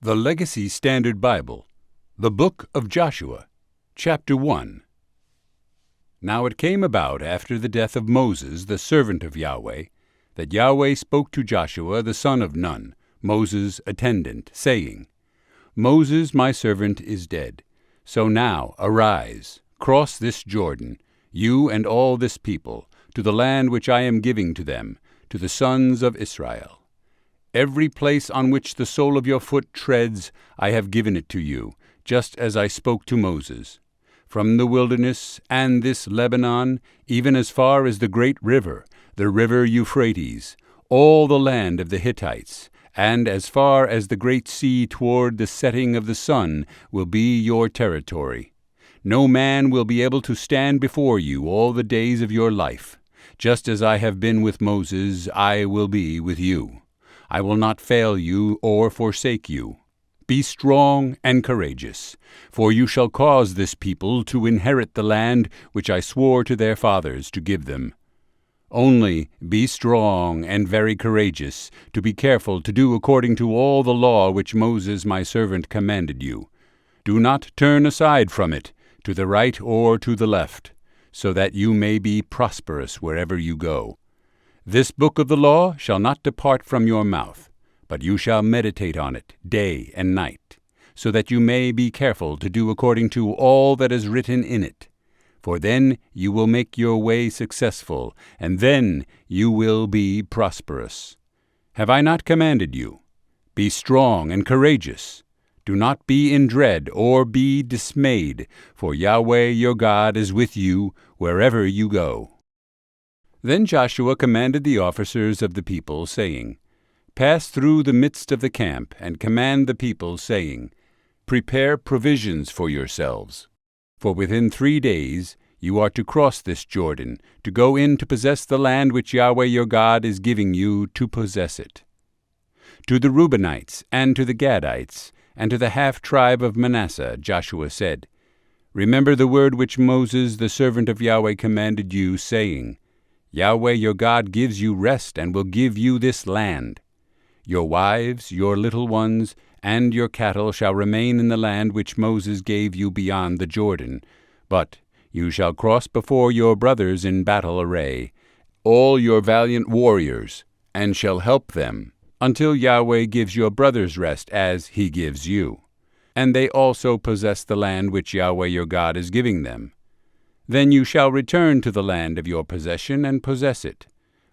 The Legacy Standard Bible, the Book of Joshua, Chapter 1. Now it came about after the death of Moses, the servant of Yahweh, that Yahweh spoke to Joshua the son of Nun, Moses' attendant, saying, Moses my servant is dead. So now arise, cross this Jordan, you and all this people, to the land which I am giving to them, to the sons of Israel. Every place on which the sole of your foot treads, I have given it to you, just as I spoke to Moses. From the wilderness and this Lebanon, even as far as the great river, the river Euphrates, all the land of the Hittites, and as far as the great sea toward the setting of the sun will be your territory. No man will be able to stand before you all the days of your life. Just as I have been with Moses, I will be with you. I will not fail you or forsake you. Be strong and courageous, for you shall cause this people to inherit the land which I swore to their fathers to give them. Only be strong and very courageous, to be careful to do according to all the law which Moses my servant commanded you. Do not turn aside from it, to the right or to the left, so that you may be prosperous wherever you go. This book of the law shall not depart from your mouth, but you shall meditate on it day and night, so that you may be careful to do according to all that is written in it. For then you will make your way successful, and then you will be prosperous. Have I not commanded you? Be strong and courageous. Do not be in dread or be dismayed, for Yahweh your God is with you wherever you go. Then Joshua commanded the officers of the people, saying, Pass through the midst of the camp, and command the people, saying, Prepare provisions for yourselves. For within 3 days you are to cross this Jordan, to go in to possess the land which Yahweh your God is giving you to possess it. To the Reubenites, and to the Gadites, and to the half-tribe of Manasseh, Joshua said, Remember the word which Moses the servant of Yahweh commanded you, saying, Yahweh your God gives you rest and will give you this land. Your wives, your little ones, and your cattle shall remain in the land which Moses gave you beyond the Jordan. But you shall cross before your brothers in battle array, all your valiant warriors, and shall help them, until Yahweh gives your brothers rest as he gives you. And they also possess the land which Yahweh your God is giving them. Then you shall return to the land of your possession and possess it,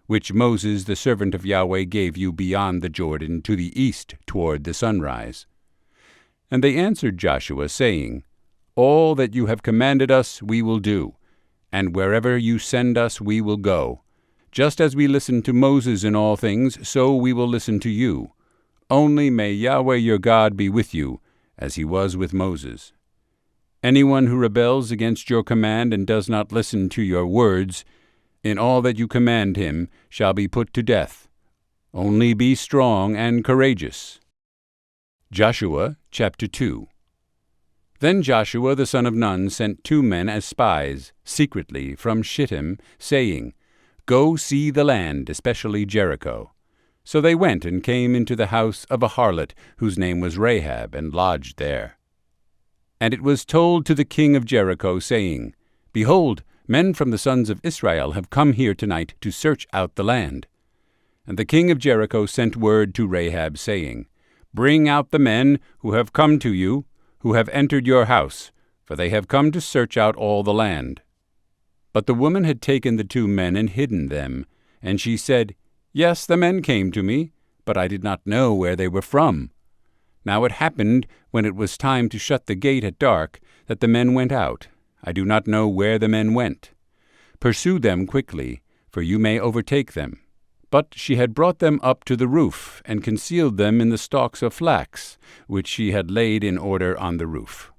which Moses the servant of Yahweh gave you beyond the Jordan to the east toward the sunrise. And they answered Joshua, saying, All that you have commanded us we will do, and wherever you send us we will go. Just as we listened to Moses in all things, so we will listen to you. Only may Yahweh your God be with you, as he was with Moses. Anyone who rebels against your command and does not listen to your words, in all that you command him, shall be put to death. Only be strong and courageous. Joshua chapter 2. Then Joshua the son of Nun sent 2 men as spies, secretly, from Shittim, saying, Go see the land, especially Jericho. So they went and came into the house of a harlot, whose name was Rahab, and lodged there. And it was told to the king of Jericho, saying, Behold, men from the sons of Israel have come here tonight to search out the land. And the king of Jericho sent word to Rahab, saying, Bring out the men who have come to you, who have entered your house, for they have come to search out all the land. But the woman had taken the 2 men and hidden them, and she said, Yes, the men came to me, but I did not know where they were from. Now it happened, when it was time to shut the gate at dark, that the men went out. I do not know where the men went. Pursue them quickly, for you may overtake them. But she had brought them up to the roof, and concealed them in the stalks of flax, which she had laid in order on the roof.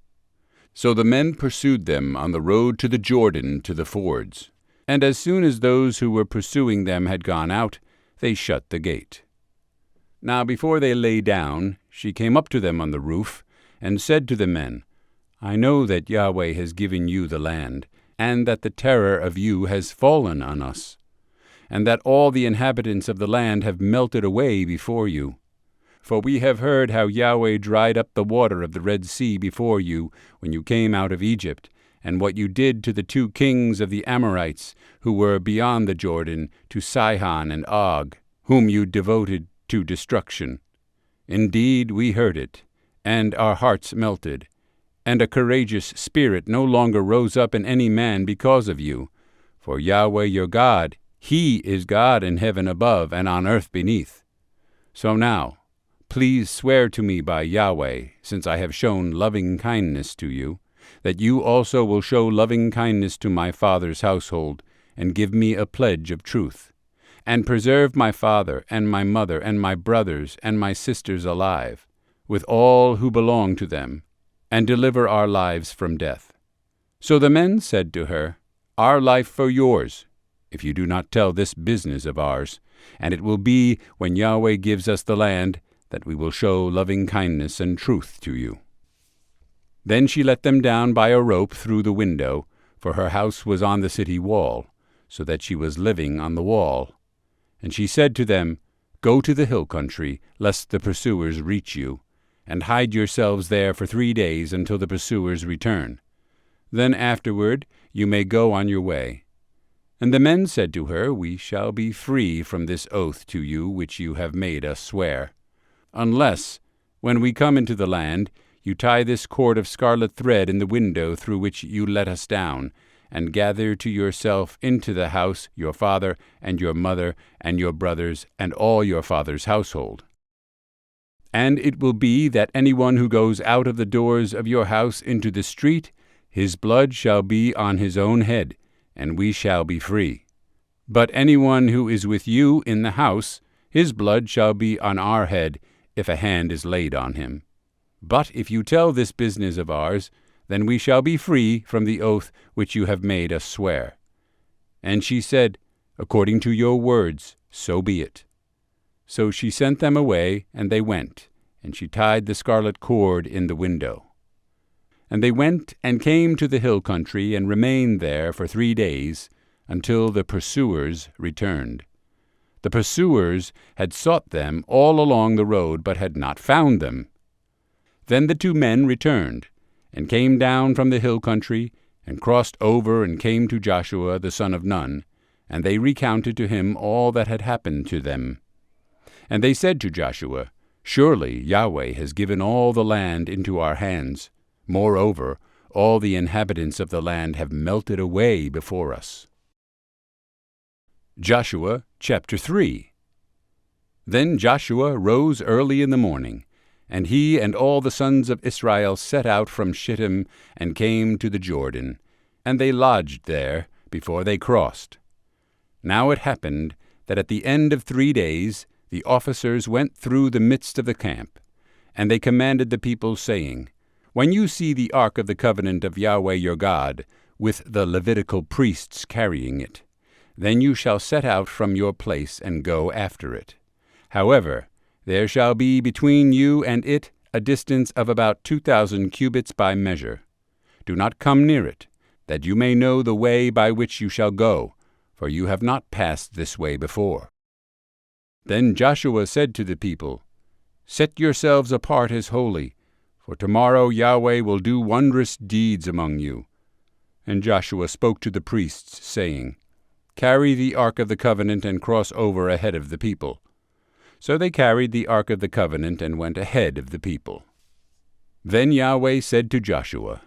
So the men pursued them on the road to the Jordan to the fords. And as soon as those who were pursuing them had gone out, they shut the gate. Now before they lay down, she came up to them on the roof, and said to the men, I know that Yahweh has given you the land, and that the terror of you has fallen on us, and that all the inhabitants of the land have melted away before you. For we have heard how Yahweh dried up the water of the Red Sea before you when you came out of Egypt, and what you did to the 2 kings of the Amorites, who were beyond the Jordan, to Sihon and Og, whom you devoted to destruction. Indeed, we heard it, and our hearts melted, and a courageous spirit no longer rose up in any man because of you. For Yahweh your God, He is God in heaven above and on earth beneath. So now, please swear to me by Yahweh, since I have shown loving kindness to you, that you also will show loving kindness to my father's household, and give me a pledge of truth, and preserve my father and my mother and my brothers and my sisters alive, with all who belong to them, and deliver our lives from death. So the men said to her, Our life for yours, if you do not tell this business of ours, and it will be, when Yahweh gives us the land, that we will show loving kindness and truth to you. Then she let them down by a rope through the window, for her house was on the city wall, so that she was living on the wall. And she said to them, Go to the hill country, lest the pursuers reach you, and hide yourselves there for 3 days until the pursuers return. Then afterward you may go on your way. And the men said to her, We shall be free from this oath to you which you have made us swear, unless, when we come into the land, you tie this cord of scarlet thread in the window through which you let us down, and gather to yourself into the house your father and your mother and your brothers and all your father's household. And it will be that anyone who goes out of the doors of your house into the street, his blood shall be on his own head, and we shall be free. But anyone who is with you in the house, his blood shall be on our head, if a hand is laid on him. But if you tell this business of ours, then we shall be free from the oath which you have made us swear. And she said, According to your words, so be it. So she sent them away, and they went, and she tied the scarlet cord in the window. And they went and came to the hill country, and remained there for 3 days, until the pursuers returned. The pursuers had sought them all along the road, but had not found them. Then the 2 men returned, and came down from the hill country, and crossed over and came to Joshua the son of Nun, and they recounted to him all that had happened to them. And they said to Joshua, Surely Yahweh has given all the land into our hands. Moreover, all the inhabitants of the land have melted away before us. Joshua chapter 3. Then Joshua rose early in the morning, and he and all the sons of Israel set out from Shittim and came to the Jordan, and they lodged there before they crossed. Now it happened that at the end of 3 days the officers went through the midst of the camp, and they commanded the people, saying, When you see the ark of the covenant of Yahweh your God, with the Levitical priests carrying it, then you shall set out from your place and go after it. However, there shall be between you and it a distance of about 2,000 cubits by measure. Do not come near it, that you may know the way by which you shall go, for you have not passed this way before. Then Joshua said to the people, Set yourselves apart as holy, for tomorrow Yahweh will do wondrous deeds among you. And Joshua spoke to the priests, saying, Carry the ark of the covenant and cross over ahead of the people. So they carried the ark of the covenant and went ahead of the people. Then Yahweh said to Joshua,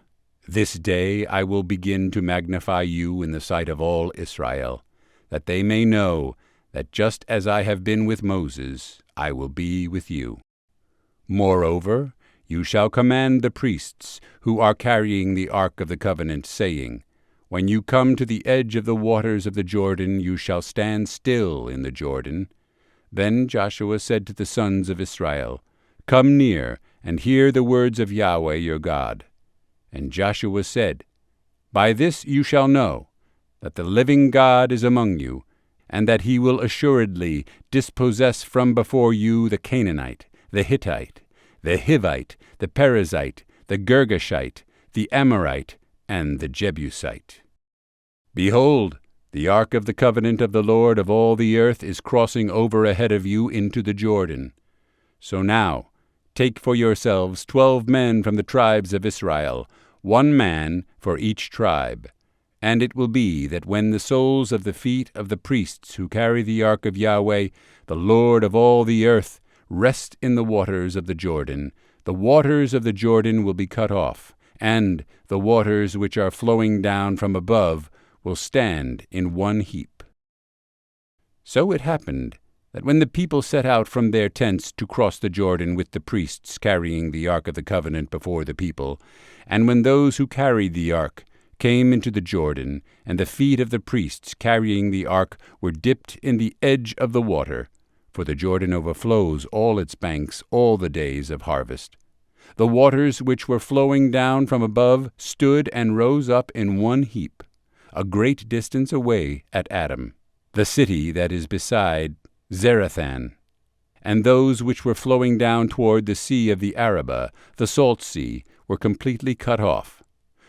This day I will begin to magnify you in the sight of all Israel, that they may know that just as I have been with Moses, I will be with you. Moreover, you shall command the priests who are carrying the ark of the covenant, saying, When you come to the edge of the waters of the Jordan, you shall stand still in the Jordan. Then Joshua said to the sons of Israel, Come near, and hear the words of Yahweh your God. And Joshua said, By this you shall know that the living God is among you, and that he will assuredly dispossess from before you the Canaanite, the Hittite, the Hivite, the Perizzite, the Girgashite, the Amorite, and the Jebusite. Behold, the ark of the covenant of the Lord of all the earth is crossing over ahead of you into the Jordan. So now, take for yourselves 12 men from the tribes of Israel, 1 man for each tribe. And it will be that when the soles of the feet of the priests who carry the ark of Yahweh, the Lord of all the earth, rest in the waters of the Jordan, the waters of the Jordan will be cut off, and the waters which are flowing down from above will stand in one heap. So it happened that when the people set out from their tents to cross the Jordan with the priests carrying the ark of the covenant before the people, and when those who carried the ark came into the Jordan, and the feet of the priests carrying the ark were dipped in the edge of the water, for the Jordan overflows all its banks all the days of harvest, the waters which were flowing down from above stood and rose up in one heap, a great distance away at Adam, the city that is beside Zarethan. And those which were flowing down toward the sea of the Arabah, the salt sea, were completely cut off.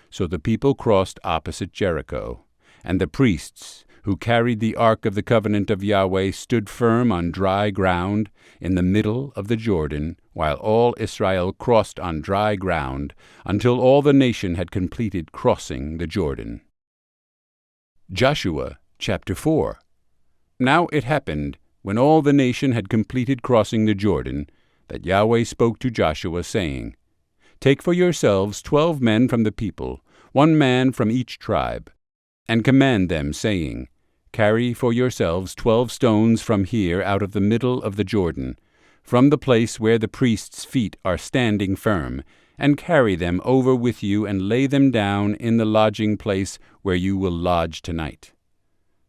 So the people crossed opposite Jericho, and the priests, who carried the ark of the covenant of Yahweh, stood firm on dry ground in the middle of the Jordan, while all Israel crossed on dry ground, until all the nation had completed crossing the Jordan. Joshua chapter 4. Now it happened, when all the nation had completed crossing the Jordan, that Yahweh spoke to Joshua, saying, Take for yourselves 12 men from the people, 1 man from each tribe, and command them, saying, Carry for yourselves 12 stones from here out of the middle of the Jordan, from the place where the priests' feet are standing firm, and carry them over with you and lay them down in the lodging place where you will lodge tonight.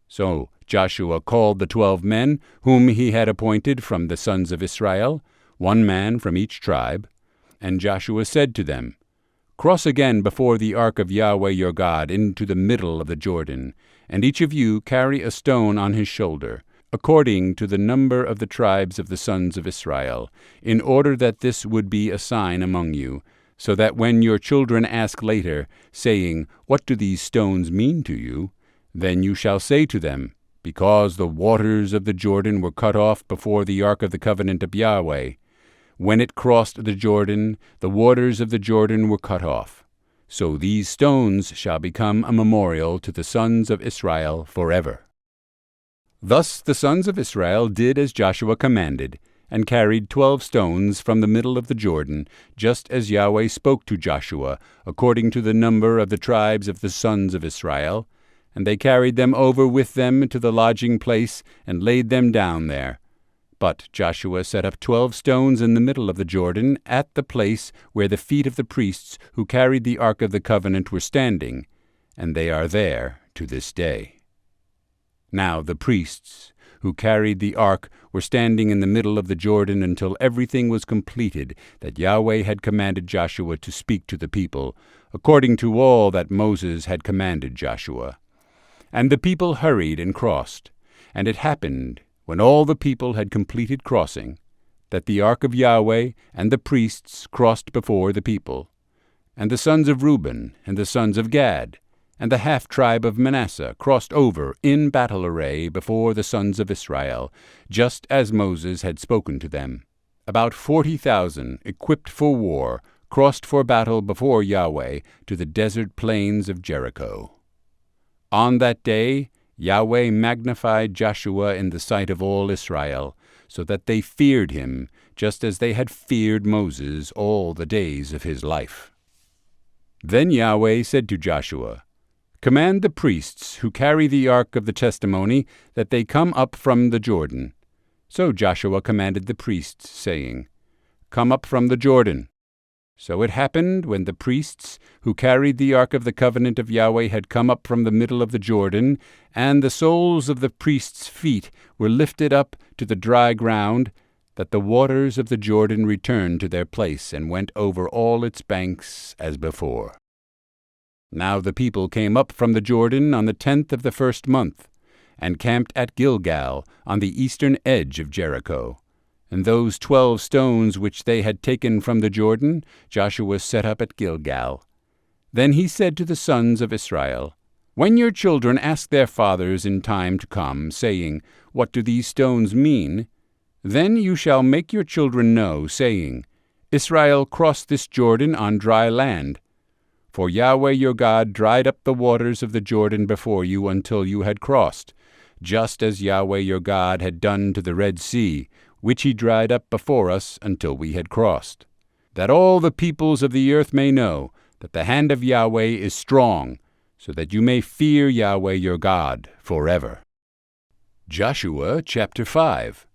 So Joshua called the 12 men whom he had appointed from the sons of Israel, 1 man from each tribe, and Joshua said to them, Cross again before the ark of Yahweh your God into the middle of the Jordan, and each of you carry a stone on his shoulder, according to the number of the tribes of the sons of Israel, in order that this would be a sign among you, so that when your children ask later, saying, What do these stones mean to you? Then you shall say to them, Because the waters of the Jordan were cut off before the ark of the covenant of Yahweh. When it crossed the Jordan, the waters of the Jordan were cut off. So these stones shall become a memorial to the sons of Israel forever. Thus the sons of Israel did as Joshua commanded, and carried 12 stones from the middle of the Jordan, just as Yahweh spoke to Joshua, according to the number of the tribes of the sons of Israel. And they carried them over with them to the lodging place, and laid them down there. But Joshua set up 12 stones in the middle of the Jordan, at the place where the feet of the priests who carried the ark of the covenant were standing, and they are there to this day. Now the priests who carried the ark were standing in the middle of the Jordan until everything was completed that Yahweh had commanded Joshua to speak to the people, according to all that Moses had commanded Joshua. And the people hurried and crossed, and it happened, when all the people had completed crossing, that the ark of Yahweh and the priests crossed before the people. And the sons of Reuben and the sons of Gad and the half-tribe of Manasseh crossed over in battle array before the sons of Israel, just as Moses had spoken to them. About 40,000, equipped for war, crossed for battle before Yahweh to the desert plains of Jericho. On that day Yahweh magnified Joshua in the sight of all Israel, so that they feared him, just as they had feared Moses all the days of his life. Then Yahweh said to Joshua, Command the priests who carry the ark of the testimony that they come up from the Jordan. So Joshua commanded the priests, saying, Come up from the Jordan. So it happened, when the priests who carried the ark of the covenant of Yahweh had come up from the middle of the Jordan, and the soles of the priests' feet were lifted up to the dry ground, that the waters of the Jordan returned to their place and went over all its banks as before. Now the people came up from the Jordan on the 10th of the 1st month, and camped at Gilgal on the eastern edge of Jericho. And those 12 stones which they had taken from the Jordan, Joshua set up at Gilgal. Then he said to the sons of Israel, When your children ask their fathers in time to come, saying, What do these stones mean? Then you shall make your children know, saying, Israel crossed this Jordan on dry land. For Yahweh your God dried up the waters of the Jordan before you until you had crossed, just as Yahweh your God had done to the Red Sea, which he dried up before us until we had crossed. That all the peoples of the earth may know that the hand of Yahweh is strong, so that you may fear Yahweh your God forever. Joshua chapter 5.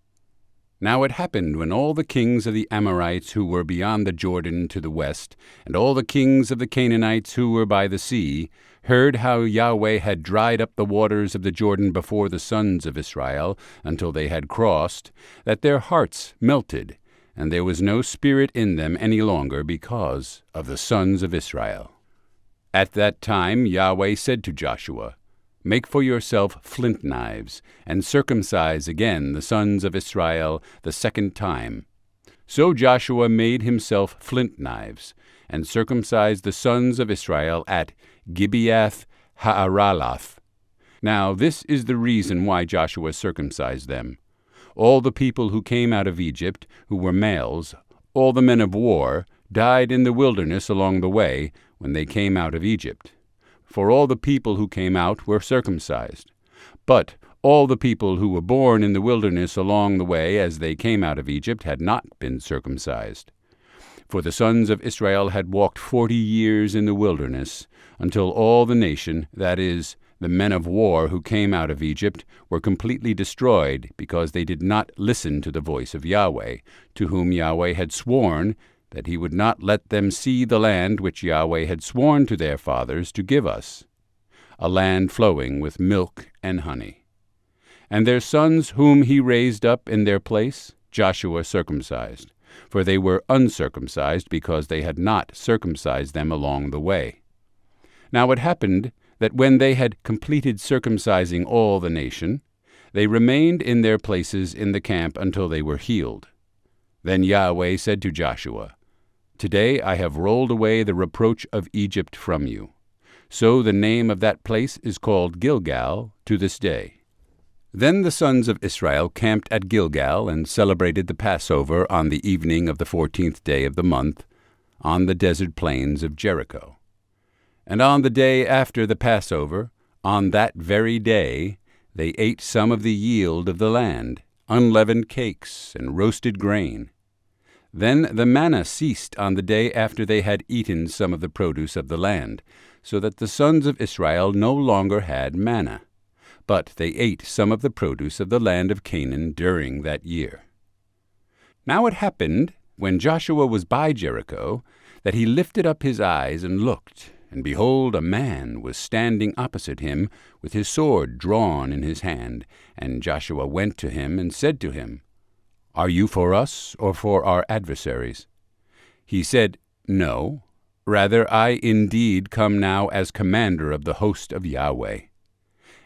Now it happened when all the kings of the Amorites who were beyond the Jordan to the west, and all the kings of the Canaanites who were by the sea, heard how Yahweh had dried up the waters of the Jordan before the sons of Israel until they had crossed, that their hearts melted, and there was no spirit in them any longer because of the sons of Israel. At that time Yahweh said to Joshua, Make for yourself flint knives, and circumcise again the sons of Israel the second time. So Joshua made himself flint knives, and circumcised the sons of Israel at Gibeath Haaraloth. Now this is the reason why Joshua circumcised them. All the people who came out of Egypt, who were males, all the men of war, died in the wilderness along the way when they came out of Egypt. For all the people who came out were circumcised. But all the people who were born in the wilderness along the way as they came out of Egypt had not been circumcised. For the sons of Israel had walked 40 years in the wilderness, until all the nation, that is, the men of war who came out of Egypt, were completely destroyed, because they did not listen to the voice of Yahweh, to whom Yahweh had sworn that he would not let them see the land which Yahweh had sworn to their fathers to give us, a land flowing with milk and honey. And their sons whom he raised up in their place, Joshua circumcised, for they were uncircumcised because they had not circumcised them along the way. Now it happened that when they had completed circumcising all the nation, they remained in their places in the camp until they were healed. Then Yahweh said to Joshua, Today I have rolled away the reproach of Egypt from you. So the name of that place is called Gilgal to this day. Then the sons of Israel camped at Gilgal and celebrated the Passover on the evening of the 14th day of the month, on the desert plains of Jericho. And on the day after the Passover, on that very day, they ate some of the yield of the land, unleavened cakes and roasted grain. Then the manna ceased on the day after they had eaten some of the produce of the land, so that the sons of Israel no longer had manna. But they ate some of the produce of the land of Canaan during that year. Now it happened, when Joshua was by Jericho, that he lifted up his eyes and looked, and behold, a man was standing opposite him, with his sword drawn in his hand. And Joshua went to him and said to him, Are you for us, or for our adversaries? He said, No, rather I indeed come now as commander of the host of Yahweh.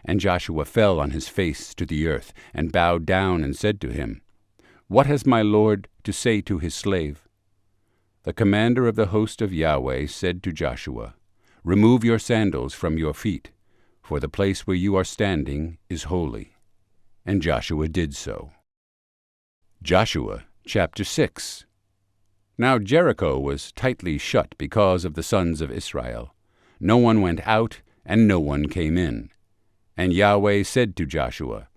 And Joshua fell on his face to the earth, and bowed down and said to him, What has my Lord to say to his slave? The commander of the host of Yahweh said to Joshua, Remove your sandals from your feet, for the place where you are standing is holy. And Joshua did so. Joshua chapter 6. Now Jericho was tightly shut because of the sons of Israel. No one went out, and no one came in. And Yahweh said to Joshua,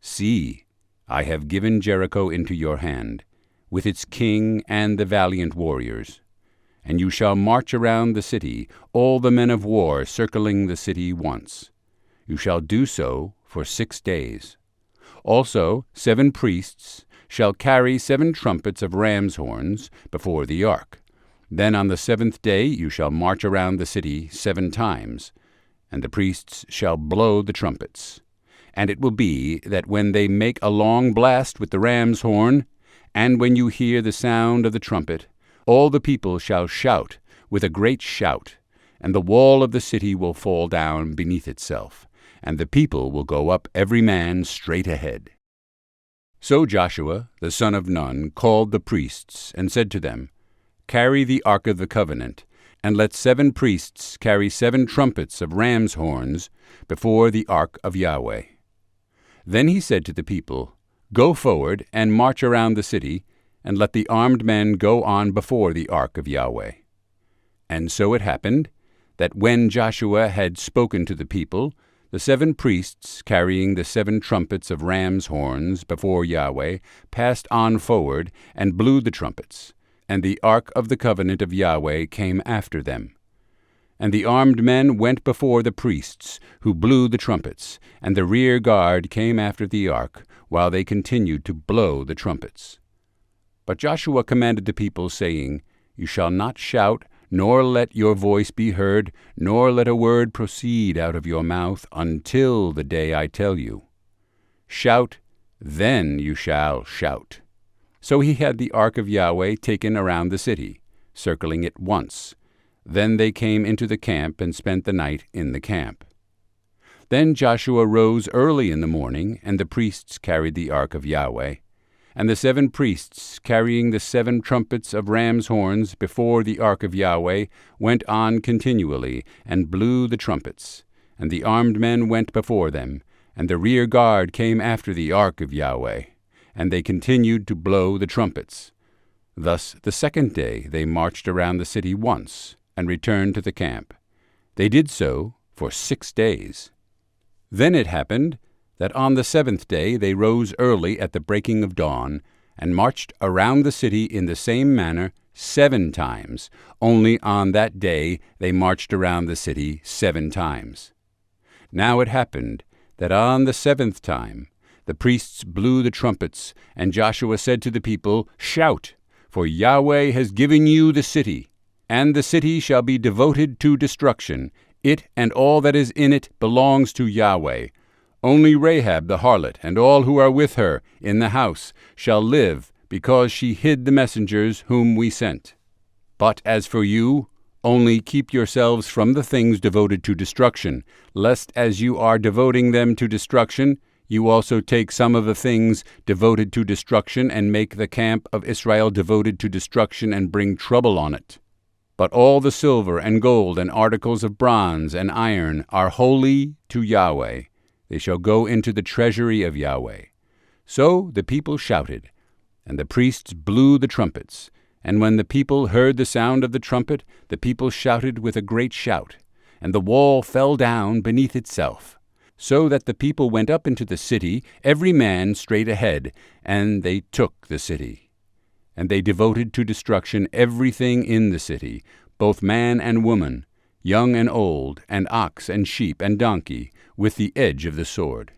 See, I have given Jericho into your hand, with its king and the valiant warriors. And you shall march around the city, all the men of war circling the city once. You shall do so for 6 days. Also 7 priests shall carry 7 trumpets of ram's horns before the ark. Then on the 7th day you shall march around the city 7 times, and the priests shall blow the trumpets. And it will be that when they make a long blast with the ram's horn, and when you hear the sound of the trumpet, all the people shall shout with a great shout, and the wall of the city will fall down beneath itself, and the people will go up every man straight ahead. So Joshua the son of Nun called the priests, and said to them, Carry the ark of the covenant, and let 7 priests carry 7 trumpets of ram's horns before the ark of Yahweh. Then he said to the people, Go forward and march around the city, and let the armed men go on before the ark of Yahweh." And so it happened that when Joshua had spoken to the people, the 7 priests carrying the 7 trumpets of ram's horns before Yahweh passed on forward and blew the trumpets, and the ark of the covenant of Yahweh came after them. And the armed men went before the priests, who blew the trumpets, and the rear guard came after the ark, while they continued to blow the trumpets. But Joshua commanded the people, saying, "You shall not shout, nor let your voice be heard, nor let a word proceed out of your mouth, until the day I tell you. Shout, then you shall shout." So he had the ark of Yahweh taken around the city, circling it once. Then they came into the camp and spent the night in the camp. Then Joshua rose early in the morning, and the priests carried the ark of Yahweh. And the 7 priests, carrying the 7 trumpets of ram's horns before the ark of Yahweh, went on continually, and blew the trumpets. And the armed men went before them, and the rear guard came after the ark of Yahweh, and they continued to blow the trumpets. Thus the 2nd day they marched around the city once, and returned to the camp. They did so for 6 days. Then it happened that on the 7th day they rose early at the breaking of dawn, and marched around the city in the same manner 7 times. Only on that day they marched around the city 7 times. Now it happened that on the 7th time the priests blew the trumpets, and Joshua said to the people, "Shout, for Yahweh has given you the city. And the city shall be devoted to destruction. It and all that is in it belongs to Yahweh. Only Rahab the harlot and all who are with her in the house shall live, because she hid the messengers whom we sent. But as for you, only keep yourselves from the things devoted to destruction, lest as you are devoting them to destruction, you also take some of the things devoted to destruction and make the camp of Israel devoted to destruction and bring trouble on it. But all the silver and gold and articles of bronze and iron are holy to Yahweh. They shall go into the treasury of Yahweh." So the people shouted, and the priests blew the trumpets. And when the people heard the sound of the trumpet, the people shouted with a great shout, and the wall fell down beneath itself, so that the people went up into the city, every man straight ahead, and they took the city. And they devoted to destruction everything in the city, both man and woman, young and old, and ox and sheep and donkey, with the edge of the sword.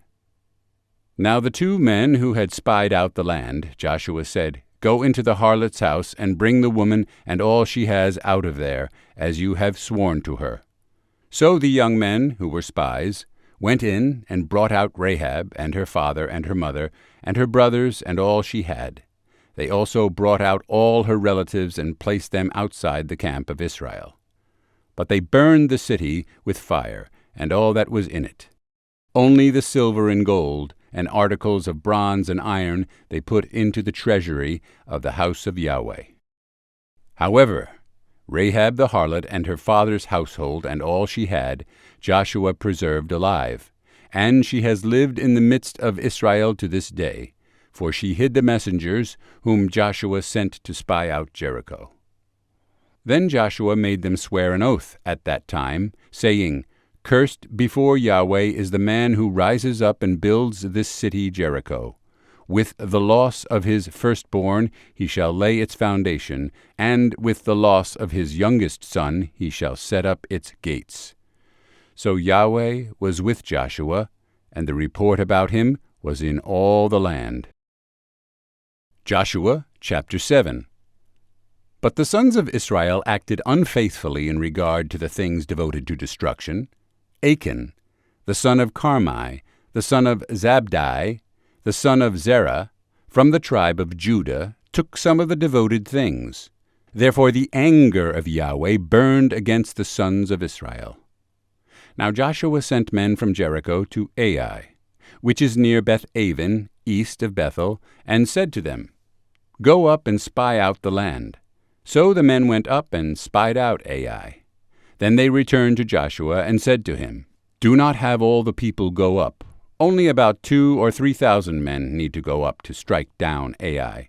Now the 2 men who had spied out the land, Joshua said, "Go into the harlot's house, and bring the woman and all she has out of there, as you have sworn to her." So the young men, who were spies, went in and brought out Rahab and her father and her mother and her brothers and all she had. They also brought out all her relatives and placed them outside the camp of Israel. But they burned the city with fire, and all that was in it. Only the silver and gold and articles of bronze and iron they put into the treasury of the house of Yahweh. However, Rahab the harlot and her father's household and all she had, Joshua preserved alive, and she has lived in the midst of Israel to this day, for she hid the messengers whom Joshua sent to spy out Jericho. Then Joshua made them swear an oath at that time, saying, "Cursed before Yahweh is the man who rises up and builds this city Jericho. With the loss of his firstborn he shall lay its foundation, and with the loss of his youngest son he shall set up its gates." So Yahweh was with Joshua, and the report about him was in all the land. Joshua chapter 7. But the sons of Israel acted unfaithfully in regard to the things devoted to destruction. Achan, the son of Carmi, the son of Zabdi, the son of Zerah, from the tribe of Judah, took some of the devoted things. Therefore the anger of Yahweh burned against the sons of Israel. Now Joshua sent men from Jericho to Ai, which is near Beth-aven, east of Bethel, and said to them, "Go up and spy out the land." So the men went up and spied out Ai. Then they returned to Joshua and said to him, "Do not have all the people go up. Only about 2,000 or 3,000 men need to go up to strike down Ai.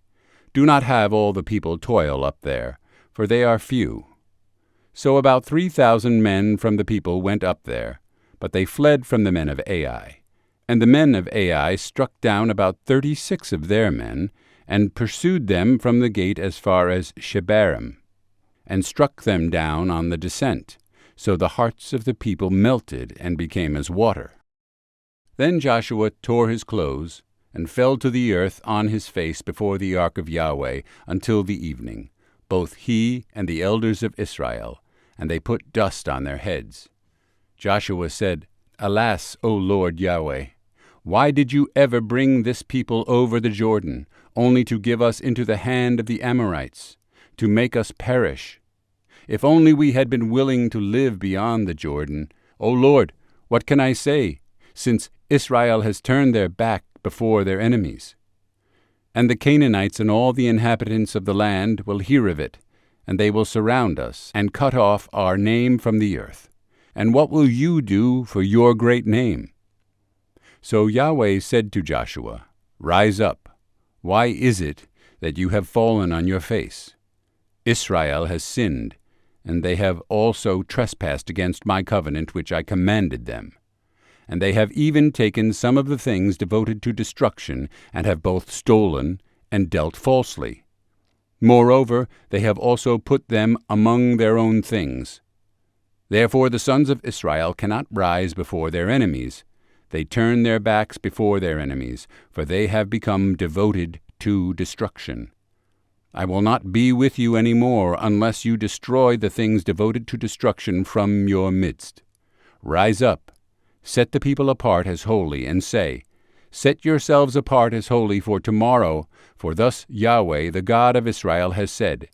Do not have all the people toil up there, for they are few. So about 3,000 men from the people went up there, but they fled from the men of Ai. And the men of Ai struck down about 36 of their men, and pursued them from the gate as far as Shebarim, and struck them down on the descent. So the hearts of the people melted and became as water. Then Joshua tore his clothes, and fell to the earth on his face before the ark of Yahweh until the evening, both he and the elders of Israel, and they put dust on their heads. Joshua said, Alas, O Lord Yahweh, why did you ever bring this people over the Jordan, only to give us into the hand of the Amorites, to make us perish? If only we had been willing to live beyond the Jordan. O Lord, what can I say, since Israel has turned their back before their enemies? And the Canaanites and all the inhabitants of the land will hear of it, and they will surround us, and cut off our name from the earth. And what will you do for your great name? So Yahweh said to Joshua, Rise up. Why is it that you have fallen on your face? Israel has sinned, and they have also trespassed against my covenant which I commanded them. And they have even taken some of the things devoted to destruction, and have both stolen and dealt falsely. Moreover, they have also put them among their own things. Therefore the sons of Israel cannot rise before their enemies. They turn their backs before their enemies, for they have become devoted to destruction. I will not be with you any more unless you destroy the things devoted to destruction from your midst. Rise up, set the people apart as holy, and say, Set yourselves apart as holy for tomorrow, for thus Yahweh, the God of Israel, has said,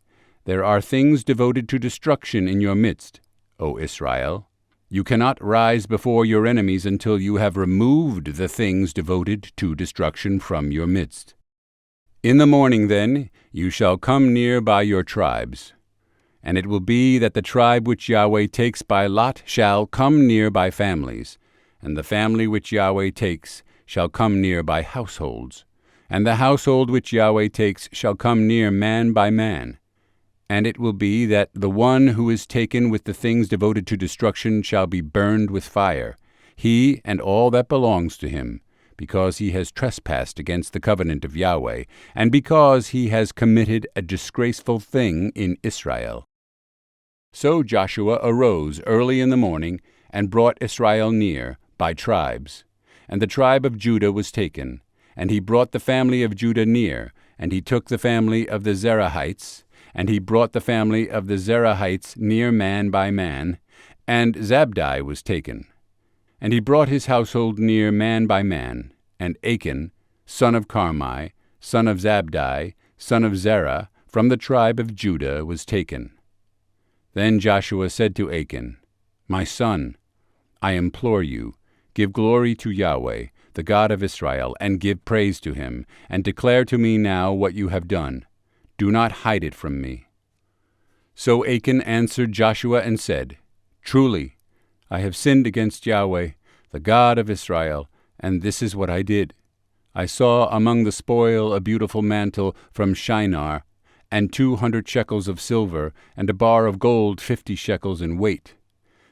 There are things devoted to destruction in your midst, O Israel. You cannot rise before your enemies until you have removed the things devoted to destruction from your midst. In the morning, then, you shall come near by your tribes. And it will be that the tribe which Yahweh takes by lot shall come near by families, and the family which Yahweh takes shall come near by households, and the household which Yahweh takes shall come near man by man. And it will be that the one who is taken with the things devoted to destruction shall be burned with fire, he and all that belongs to him, because he has trespassed against the covenant of Yahweh, and because he has committed a disgraceful thing in Israel. So Joshua arose early in the morning, and brought Israel near, by tribes. And the tribe of Judah was taken, and he brought the family of Judah near, and he took the family of the Zerahites, and he brought the family of the Zerahites near man by man, and Zabdi was taken. And he brought his household near man by man, and Achan, son of Carmi, son of Zabdi, son of Zerah, from the tribe of Judah, was taken. Then Joshua said to Achan, My son, I implore you, give glory to Yahweh, the God of Israel, and give praise to him, and declare to me now what you have done. Do not hide it from me. So Achan answered Joshua and said, Truly, I have sinned against Yahweh, the God of Israel, and this is what I did. I saw among the spoil a beautiful mantle from Shinar, and 200 shekels of silver, and a bar of gold 50 shekels in weight.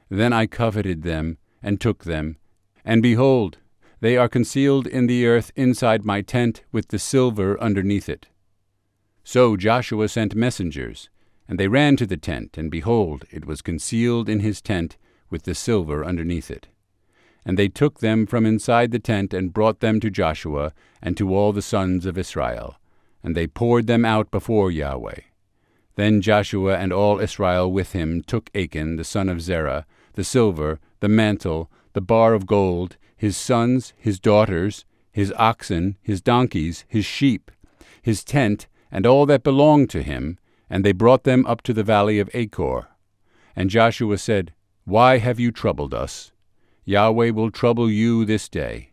Then I coveted them, and took them, and behold, they are concealed in the earth inside my tent with the silver underneath it. So Joshua sent messengers, and they ran to the tent, and behold, it was concealed in his tent with the silver underneath it. And they took them from inside the tent, and brought them to Joshua and to all the sons of Israel, and they poured them out before Yahweh. Then Joshua and all Israel with him took Achan the son of Zerah, the silver, the mantle, the bar of gold, his sons, his daughters, his oxen, his donkeys, his sheep, his tent, and all that belonged to him, and they brought them up to the valley of Achor. And Joshua said, Why have you troubled us? Yahweh will trouble you this day.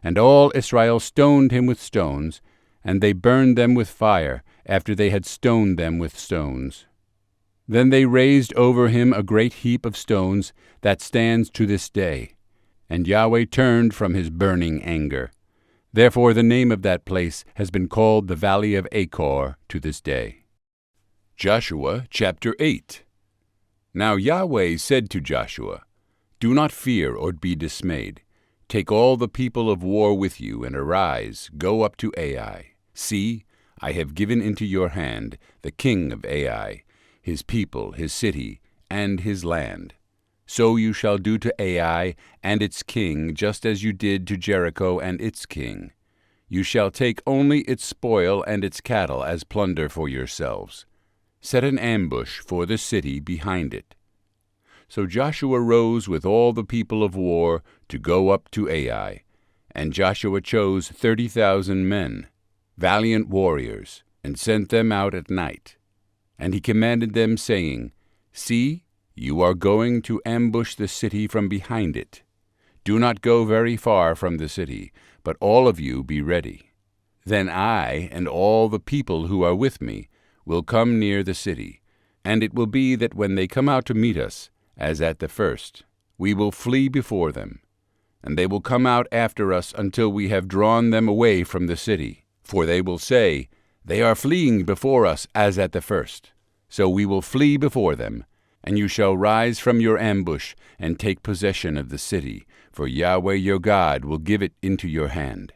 And all Israel stoned him with stones, and they burned them with fire, after they had stoned them with stones. Then they raised over him a great heap of stones that stands to this day. And Yahweh turned from his burning anger. Therefore the name of that place has been called the Valley of Achor to this day. Joshua chapter 8. Now Yahweh said to Joshua, Do not fear or be dismayed. Take all the people of war with you, and arise, go up to Ai. See, I have given into your hand the king of Ai, his people, his city, and his land. So you shall do to Ai and its king just as you did to Jericho and its king. You shall take only its spoil and its cattle as plunder for yourselves. Set an ambush for the city behind it. So Joshua rose with all the people of war to go up to Ai, and Joshua chose 30,000 men, valiant warriors, and sent them out at night. And he commanded them, saying, See, you are going to ambush the city from behind it. Do not go very far from the city, but all of you be ready. Then I and all the people who are with me will come near the city, and it will be that when they come out to meet us, as at the first, we will flee before them, and they will come out after us until we have drawn them away from the city. For they will say, They are fleeing before us as at the first. So we will flee before them, and you shall rise from your ambush and take possession of the city, for Yahweh your God will give it into your hand.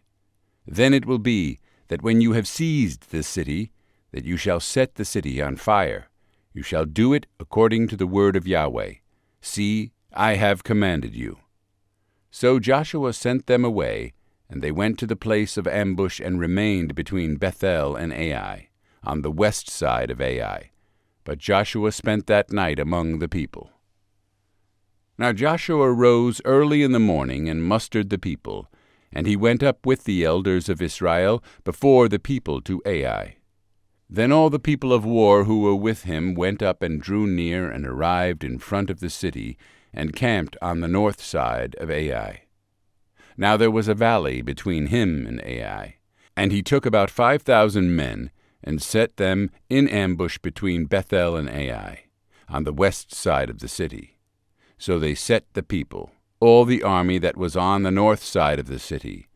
Then it will be that when you have seized the city, that you shall set the city on fire. You shall do it according to the word of Yahweh. See, I have commanded you. So Joshua sent them away, and they went to the place of ambush and remained between Bethel and Ai, on the west side of Ai. But Joshua spent that night among the people. Now Joshua rose early in the morning and mustered the people, and he went up with the elders of Israel before the people to Ai. Then all the people of war who were with him went up and drew near and arrived in front of the city, and camped on the north side of Ai. Now there was a valley between him and Ai, and he took about 5,000 men, and set them in ambush between Bethel and Ai, on the west side of the city. So they set the people, all the army that was on the north side of the city,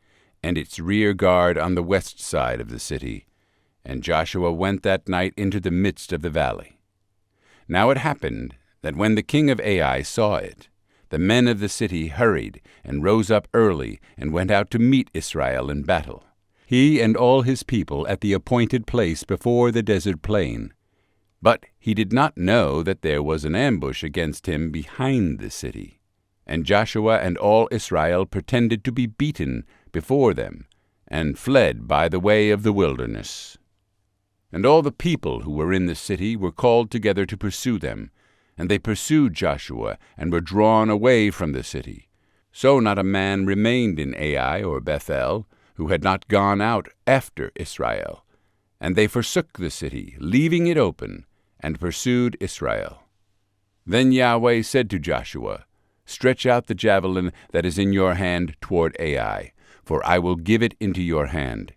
and its rear guard on the west side of the city. And Joshua went that night into the midst of the valley. Now it happened that when the king of Ai saw it, the men of the city hurried and rose up early and went out to meet Israel in battle, he and all his people at the appointed place before the desert plain. But he did not know that there was an ambush against him behind the city. And Joshua and all Israel pretended to be beaten before them, and fled by the way of the wilderness. And all the people who were in the city were called together to pursue them, and they pursued Joshua, and were drawn away from the city. So not a man remained in Ai or Bethel, who had not gone out after Israel. And they forsook the city, leaving it open, and pursued Israel. Then Yahweh said to Joshua, Stretch out the javelin that is in your hand toward Ai, for I will give it into your hand.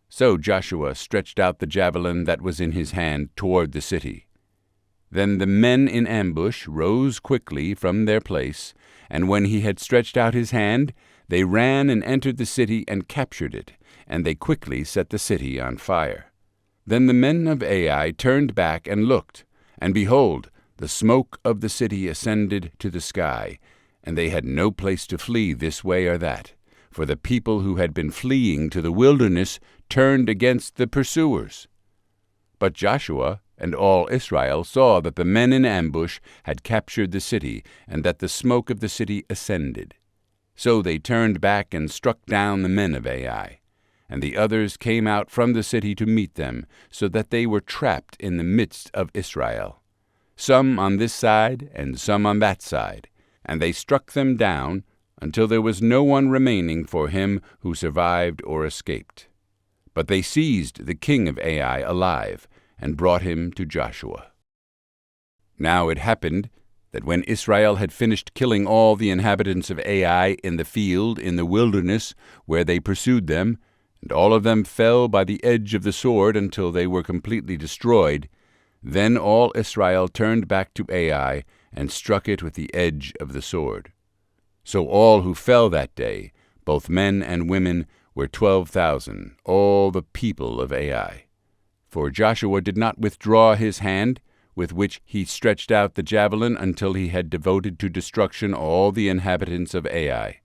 So Joshua stretched out the javelin that was in his hand toward the city. Then the men in ambush rose quickly from their place, and when he had stretched out his hand, they ran and entered the city and captured it, and they quickly set the city on fire. Then the men of Ai turned back and looked, and behold, the smoke of the city ascended to the sky, and they had no place to flee this way or that, for the people who had been fleeing to the wilderness turned against the pursuers. But Joshua and all Israel saw that the men in ambush had captured the city, and that the smoke of the city ascended. So they turned back and struck down the men of Ai. And the others came out from the city to meet them, so that they were trapped in the midst of Israel, some on this side and some on that side. And they struck them down until there was no one remaining for him who survived or escaped. But they seized the king of Ai alive, and brought him to Joshua. Now it happened that when Israel had finished killing all the inhabitants of Ai in the field in the wilderness where they pursued them, and all of them fell by the edge of the sword until they were completely destroyed, then all Israel turned back to Ai and struck it with the edge of the sword. So all who fell that day, both men and women, were 12,000, all the people of Ai. For Joshua did not withdraw his hand, with which he stretched out the javelin, until he had devoted to destruction all the inhabitants of Ai.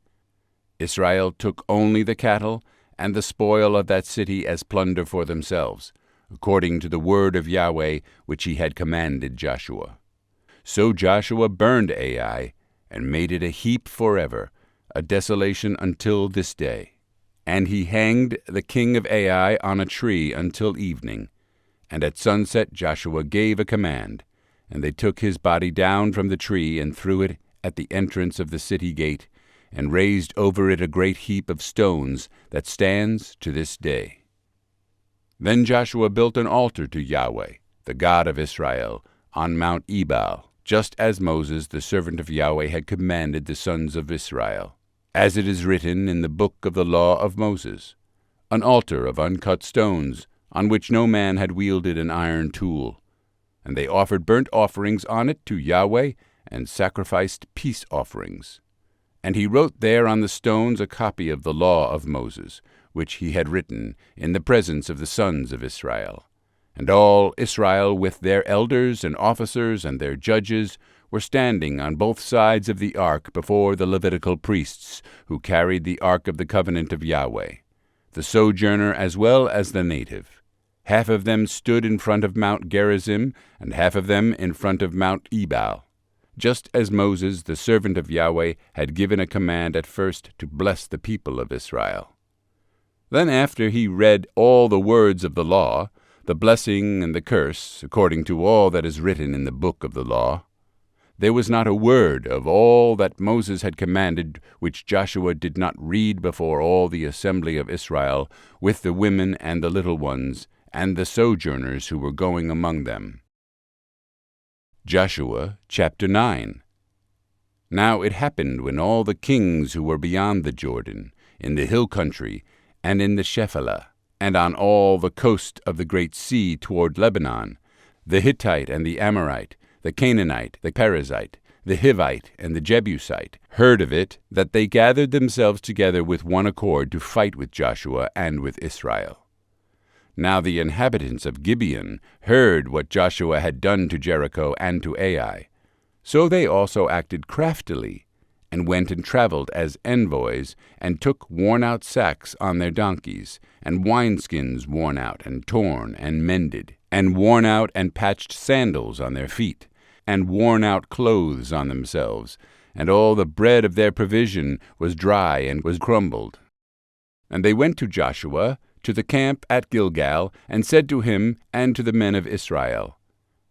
Israel took only the cattle and the spoil of that city as plunder for themselves, according to the word of Yahweh which he had commanded Joshua. So Joshua burned Ai, and made it a heap forever, a desolation until this day. And he hanged the king of Ai on a tree until evening. And at sunset Joshua gave a command, and they took his body down from the tree and threw it at the entrance of the city gate, and raised over it a great heap of stones that stands to this day. Then Joshua built an altar to Yahweh, the God of Israel, on Mount Ebal, just as Moses, the servant of Yahweh, had commanded the sons of Israel, as it is written in the book of the law of Moses, an altar of uncut stones, on which no man had wielded an iron tool. And they offered burnt offerings on it to Yahweh, and sacrificed peace offerings. And he wrote there on the stones a copy of the law of Moses, which he had written in the presence of the sons of Israel. And all Israel with their elders and officers and their judges were standing on both sides of the ark before the Levitical priests, who carried the ark of the covenant of Yahweh, the sojourner as well as the native. Half of them stood in front of Mount Gerizim, and half of them in front of Mount Ebal, just as Moses, the servant of Yahweh, had given a command at first to bless the people of Israel. Then after he read all the words of the law, the blessing and the curse, according to all that is written in the book of the law, there was not a word of all that Moses had commanded which Joshua did not read before all the assembly of Israel, with the women and the little ones, and the sojourners who were going among them. Joshua chapter 9. Now it happened, when all the kings who were beyond the Jordan, in the hill country, and in the Shephelah, and on all the coast of the great sea toward Lebanon, the Hittite and the Amorite, the Canaanite, the Perizzite, the Hivite, and the Jebusite, heard of it, that they gathered themselves together with one accord to fight with Joshua and with Israel. Now the inhabitants of Gibeon heard what Joshua had done to Jericho and to Ai. So they also acted craftily, and went and traveled as envoys, and took worn-out sacks on their donkeys, and wineskins worn out and torn and mended, and worn out and patched sandals on their feet, and worn-out clothes on themselves, and all the bread of their provision was dry and was crumbled. And they went to Joshua, to the camp at Gilgal, and said to him and to the men of Israel,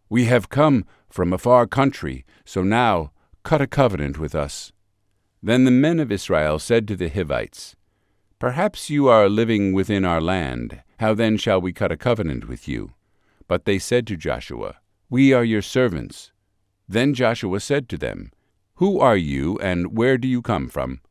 We have come from a far country, so now cut a covenant with us. Then the men of Israel said to the Hivites, Perhaps you are living within our land. How then shall we cut a covenant with you? But they said to Joshua, We are your servants. Then Joshua said to them, Who are you, and where do you come from?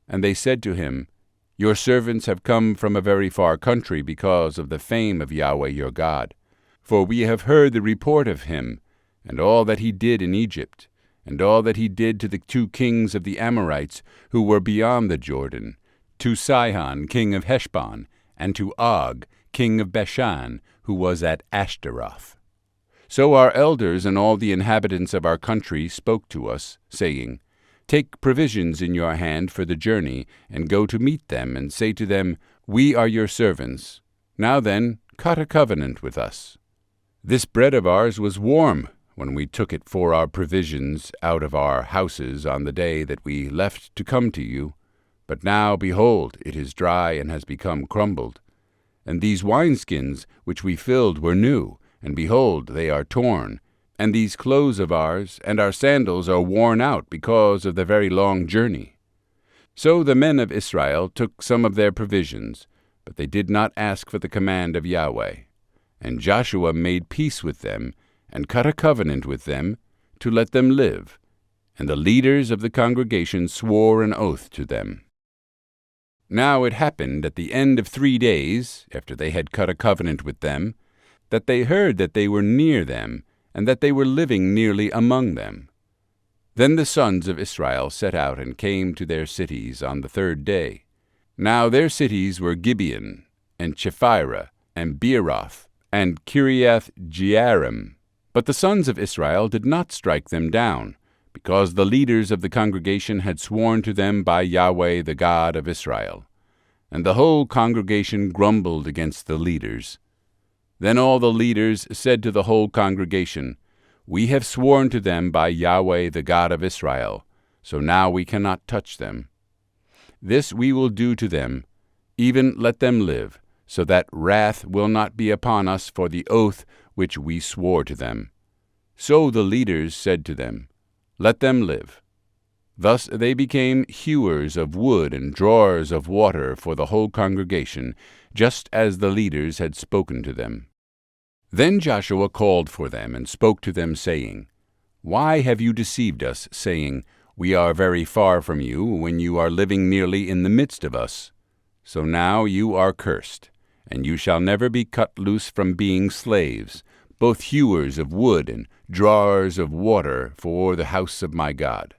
And they said to him, Your servants have come from a very far country because of the fame of Yahweh your God. For we have heard the report of him, and all that he did in Egypt, and all that he did to the 2 kings of the Amorites who were beyond the Jordan, to Sihon king of Heshbon, and to Og king of Bashan, who was at Ashtaroth. So our elders and all the inhabitants of our country spoke to us, saying, Take provisions in your hand for the journey, and go to meet them, and say to them, We are your servants. Now then, cut a covenant with us. This bread of ours was warm when we took it for our provisions out of our houses on the day that we left to come to you. But now, behold, it is dry and has become crumbled. And these wineskins which we filled were new, and behold, they are torn. And these clothes of ours and our sandals are worn out because of the very long journey. So the men of Israel took some of their provisions, but they did not ask for the command of Yahweh. And Joshua made peace with them, and cut a covenant with them, to let them live. And the leaders of the congregation swore an oath to them. Now it happened at the end of 3 days, after they had cut a covenant with them, that they heard that they were near them, and that they were living nearly among them. Then the sons of Israel set out and came to their cities on the third day. Now their cities were Gibeon, and Chephirah, and Beeroth, and Kiriath-Jearim. But the sons of Israel did not strike them down, because the leaders of the congregation had sworn to them by Yahweh the God of Israel. And the whole congregation grumbled against the leaders. Then all the leaders said to the whole congregation, "We have sworn to them by Yahweh the God of Israel, so now we cannot touch them. This we will do to them, even let them live, so that wrath will not be upon us for the oath which we swore to them." So the leaders said to them, "Let them live." Thus they became hewers of wood and drawers of water for the whole congregation, just as the leaders had spoken to them. Then Joshua called for them and spoke to them, saying, "Why have you deceived us, saying, 'We are very far from you,' when you are living nearly in the midst of us? So now you are cursed, and you shall never be cut loose from being slaves, both hewers of wood and drawers of water for the house of my God."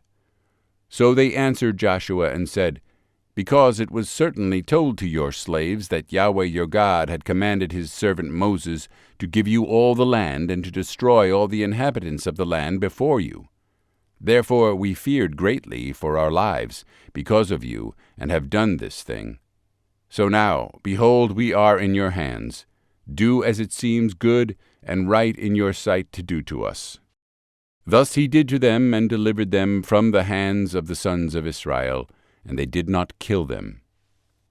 So they answered Joshua and said, "Because it was certainly told to your slaves that Yahweh your God had commanded his servant Moses to give you all the land and to destroy all the inhabitants of the land before you. Therefore we feared greatly for our lives because of you, and have done this thing. So now, behold, we are in your hands. Do as it seems good and right in your sight to do to us." Thus he did to them and delivered them from the hands of the sons of Israel, and they did not kill them.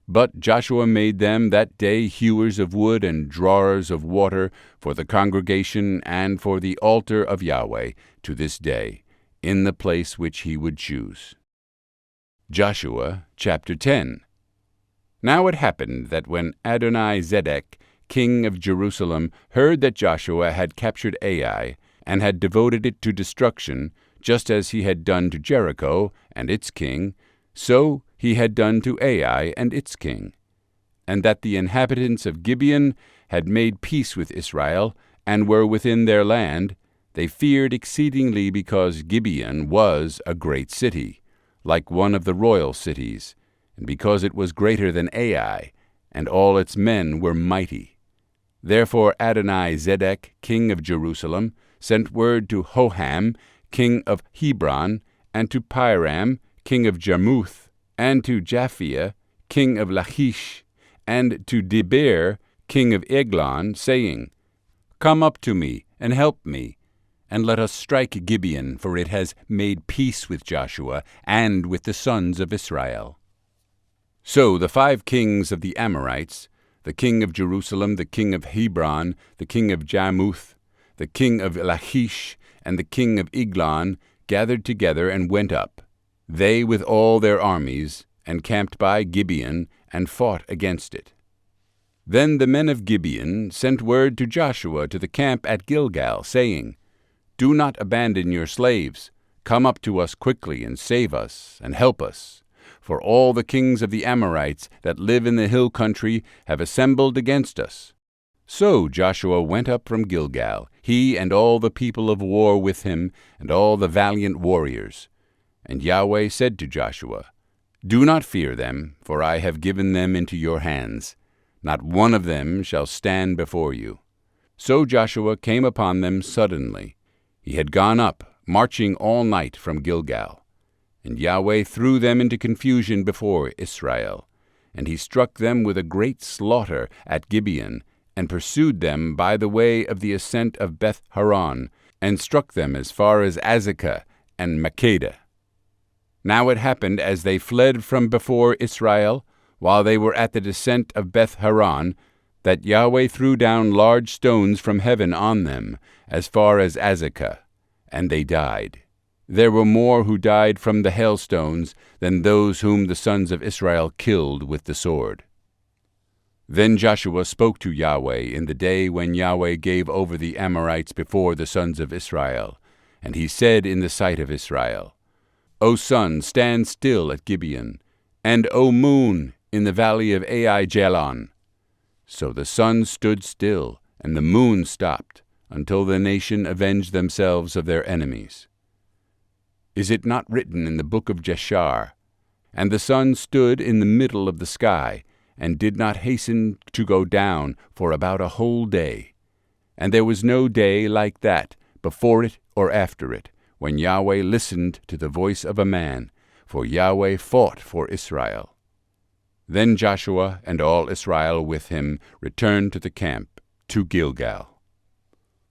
But Joshua made them that day hewers of wood and drawers of water for the congregation and for the altar of Yahweh to this day, in the place which he would choose. Joshua chapter 10. Now it happened that when Adoni-Zedek, king of Jerusalem, heard that Joshua had captured Ai, and had devoted it to destruction, just as he had done to Jericho and its king, so he had done to Ai and its king, and that the inhabitants of Gibeon had made peace with Israel, and were within their land, they feared exceedingly because Gibeon was a great city, like one of the royal cities, and because it was greater than Ai, and all its men were mighty. Therefore Adoni-Zedek, king of Jerusalem, sent word to Hoham, king of Hebron, and to Piram, king of Jarmuth, and to Japhia, king of Lachish, and to Debir, king of Eglon, saying, "Come up to me, and help me, and let us strike Gibeon, for it has made peace with Joshua, and with the sons of Israel." So the 5 kings of the Amorites, the king of Jerusalem, the king of Hebron, the king of Jarmuth, the king of Lachish, and the king of Eglon, gathered together and went up, they with all their armies, and camped by Gibeon, and fought against it. Then the men of Gibeon sent word to Joshua to the camp at Gilgal, saying, "Do not abandon your slaves. Come up to us quickly, and save us, and help us. For all the kings of the Amorites that live in the hill country have assembled against us." So Joshua went up from Gilgal, he and all the people of war with him, and all the valiant warriors. And Yahweh said to Joshua, "Do not fear them, for I have given them into your hands. Not one of them shall stand before you." So Joshua came upon them suddenly. He had gone up, marching all night from Gilgal. And Yahweh threw them into confusion before Israel. And he struck them with a great slaughter at Gibeon, and pursued them by the way of the ascent of Beth-horon, and struck them as far as Azekah and Makkedah. Now it happened, as they fled from before Israel, while they were at the descent of Beth-horon, that Yahweh threw down large stones from heaven on them, as far as Azekah, and they died. There were more who died from the hailstones than those whom the sons of Israel killed with the sword. Then Joshua spoke to Yahweh in the day when Yahweh gave over the Amorites before the sons of Israel. And he said in the sight of Israel, "O sun, stand still at Gibeon, and O moon, in the valley of Aijalon." So the sun stood still, and the moon stopped, until the nation avenged themselves of their enemies. Is it not written in the book of Jashar? And the sun stood in the middle of the sky, and did not hasten to go down for about a whole day. And there was no day like that, before it or after it, when Yahweh listened to the voice of a man, for Yahweh fought for Israel. Then Joshua and all Israel with him returned to the camp, to Gilgal.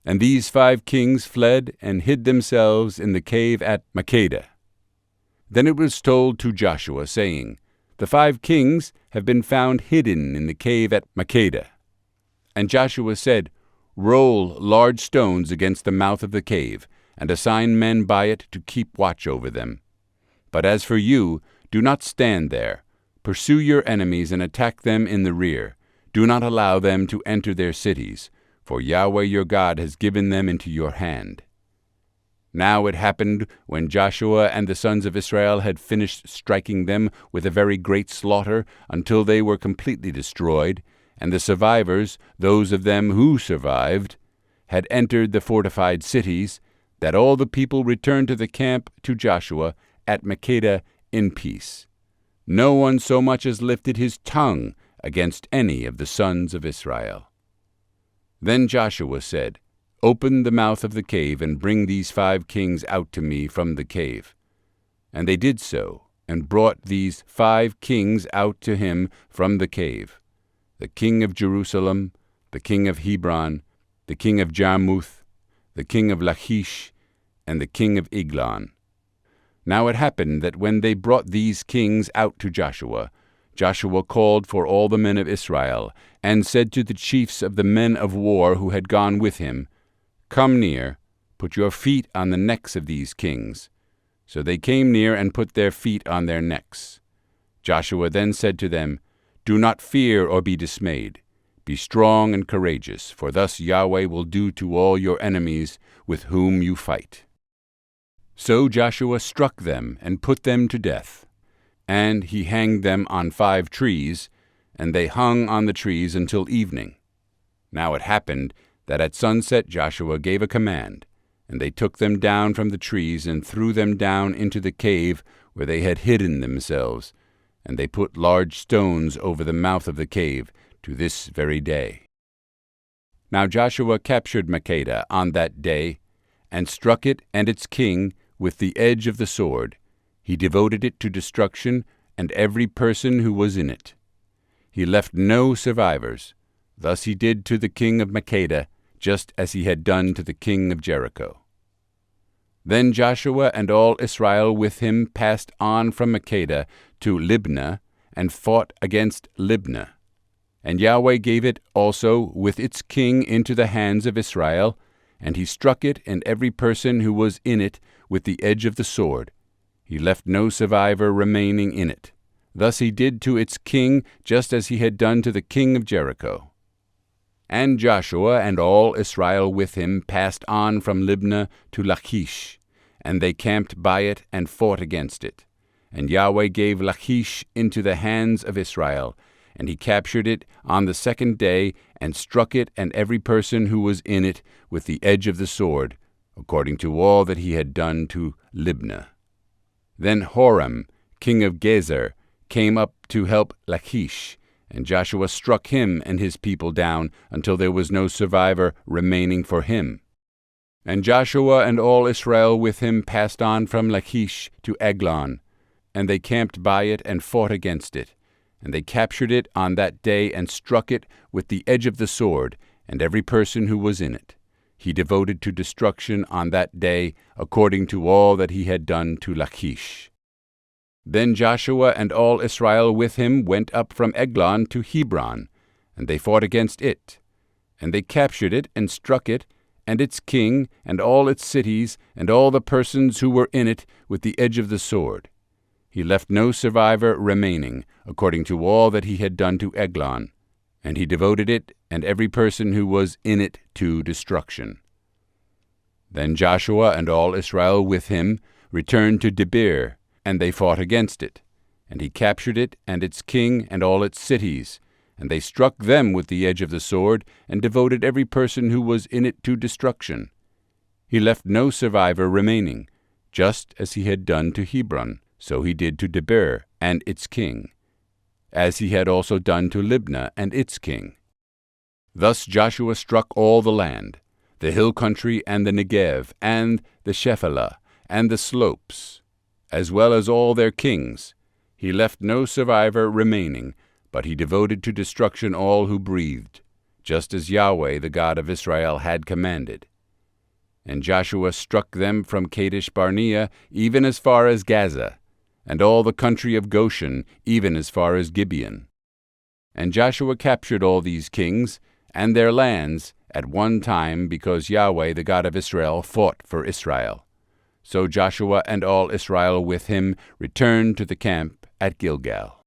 And these 5 kings fled and hid themselves in the cave at Makkedah. Then it was told to Joshua, saying, The 5 kings have been found hidden in the cave at Makkedah. And Joshua said, Roll large stones against the mouth of the cave, and assign men by it to keep watch over them. But as for you, do not stand there. Pursue your enemies and attack them in the rear. Do not allow them to enter their cities, for Yahweh your God has given them into your hand. Now it happened, when Joshua and the sons of Israel had finished striking them with a very great slaughter, until they were completely destroyed, and the survivors, those of them who survived, had entered the fortified cities, that all the people returned to the camp to Joshua at Makkedah in peace. No one so much as lifted his tongue against any of the sons of Israel. Then Joshua said, Open the mouth of the cave, and bring these 5 kings out to me from the cave. And they did so, and brought these 5 kings out to him from the cave, the king of Jerusalem, the king of Hebron, the king of Jarmuth, the king of Lachish, and the king of Eglon. Now it happened that when they brought these kings out to Joshua, Joshua called for all the men of Israel, and said to the chiefs of the men of war who had gone with him, Come near, put your feet on the necks of these kings. So they came near and put their feet on their necks. Joshua then said to them, Do not fear or be dismayed. Be strong and courageous, for thus Yahweh will do to all your enemies with whom you fight. So Joshua struck them and put them to death. And he hanged them on 5 trees, and they hung on the trees until evening. Now it happened that at sunset Joshua gave a command, and they took them down from the trees and threw them down into the cave where they had hidden themselves, and they put large stones over the mouth of the cave to this very day. Now Joshua captured Makkedah on that day, and struck it and its king with the edge of the sword. He devoted it to destruction, and every person who was in it. He left no survivors. Thus he did to the king of Makkedah, just as he had done to the king of Jericho. Then Joshua and all Israel with him passed on from Makkedah to Libnah, and fought against Libnah. And Yahweh gave it also with its king into the hands of Israel, and he struck it and every person who was in it with the edge of the sword. He left no survivor remaining in it. Thus he did to its king just as he had done to the king of Jericho. And Joshua and all Israel with him passed on from Libnah to Lachish, and they camped by it and fought against it. And Yahweh gave Lachish into the hands of Israel, and he captured it on the 2nd day, and struck it and every person who was in it with the edge of the sword, according to all that he had done to Libnah. Then Horam, king of Gezer, came up to help Lachish, and Joshua struck him and his people down until there was no survivor remaining for him. And Joshua and all Israel with him passed on from Lachish to Eglon, and they camped by it and fought against it. And they captured it on that day and struck it with the edge of the sword, and every person who was in it. He devoted to destruction on that day, according to all that he had done to Lachish. Then Joshua and all Israel with him went up from Eglon to Hebron, and they fought against it. And they captured it and struck it, and its king, and all its cities, and all the persons who were in it with the edge of the sword. He left no survivor remaining, according to all that he had done to Eglon, and he devoted it and every person who was in it to destruction. Then Joshua and all Israel with him returned to Debir, and they fought against it. And he captured it and its king and all its cities, and they struck them with the edge of the sword, and devoted every person who was in it to destruction. He left no survivor remaining. just as he had done to Hebron, so he did to Debir and its king, as he had also done to Libnah and its king. Thus Joshua struck all the land, the hill country and the Negev, and the Shephelah, and the slopes, as well as all their kings. He left no survivor remaining, but he devoted to destruction all who breathed, just as Yahweh the God of Israel had commanded. And Joshua struck them from Kadesh Barnea even as far as Gaza, and all the country of Goshen even as far as Gibeon. And Joshua captured all these kings and their lands at one time, because Yahweh the God of Israel fought for Israel. So Joshua and all Israel with him returned to the camp at Gilgal.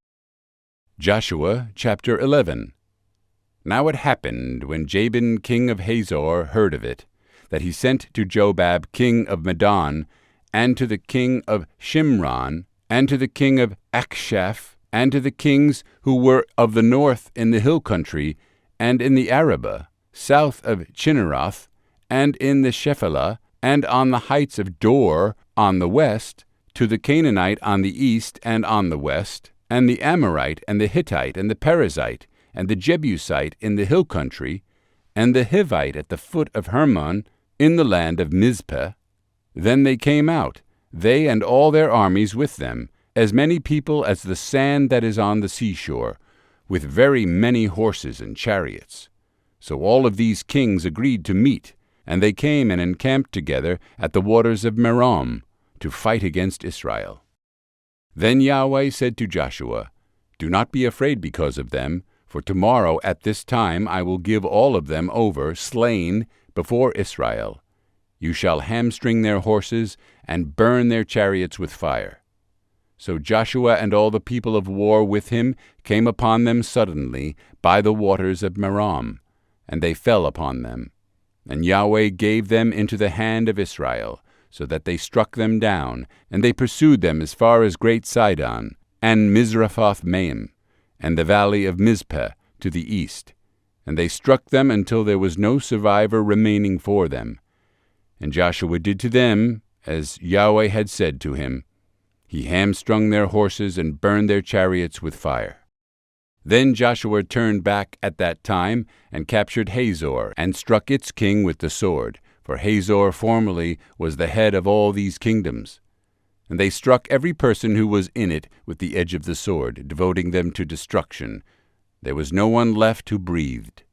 Joshua chapter 11. Now it happened, when Jabin king of Hazor heard of it, that he sent to Jobab king of Madon, and to the king of Shimron, and to the king of Akshaph, and to the kings who were of the north in the hill country, and in the Arabah, south of Chinneroth, and in the Shephelah, and on the heights of Dor on the west, to the Canaanite on the east and on the west, and the Amorite, and the Hittite, and the Perizzite, and the Jebusite in the hill country, and the Hivite at the foot of Hermon, in the land of Mizpeh. Then they came out, they and all their armies with them, as many people as the sand that is on the seashore, with very many horses and chariots. So all of these kings agreed to meet, and they came and encamped together at the waters of Merom, to fight against Israel. Then Yahweh said to Joshua, Do not be afraid because of them, for tomorrow at this time I will give all of them over, slain, before Israel. You shall hamstring their horses, and burn their chariots with fire. So Joshua and all the people of war with him came upon them suddenly by the waters of Merom, and they fell upon them. And Yahweh gave them into the hand of Israel, so that they struck them down, and they pursued them as far as Great Sidon, and Mizraphoth-Maim, and the valley of Mizpeh to the east. And they struck them until there was no survivor remaining for them. And Joshua did to them as Yahweh had said to him. He hamstrung their horses and burned their chariots with fire. Then Joshua turned back at that time and captured Hazor, and struck its king with the sword, for Hazor formerly was the head of all these kingdoms. And they struck every person who was in it with the edge of the sword, devoting them to destruction. There was no one left who breathed.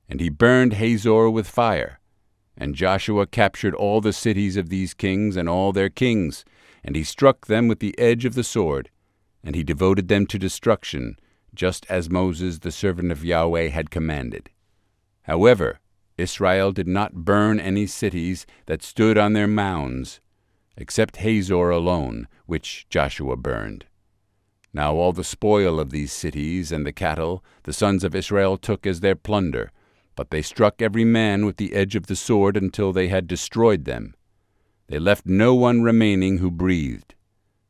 And he burned Hazor with fire. And Joshua captured all the cities of these kings and all their kings, and he struck them with the edge of the sword, and he devoted them to destruction, just as Moses the servant of Yahweh had commanded. However, Israel did not burn any cities that stood on their mounds, except Hazor alone, which Joshua burned. Now all the spoil of these cities and the cattle the sons of Israel took as their plunder, but they struck every man with the edge of the sword until they had destroyed them. They left no one remaining who breathed,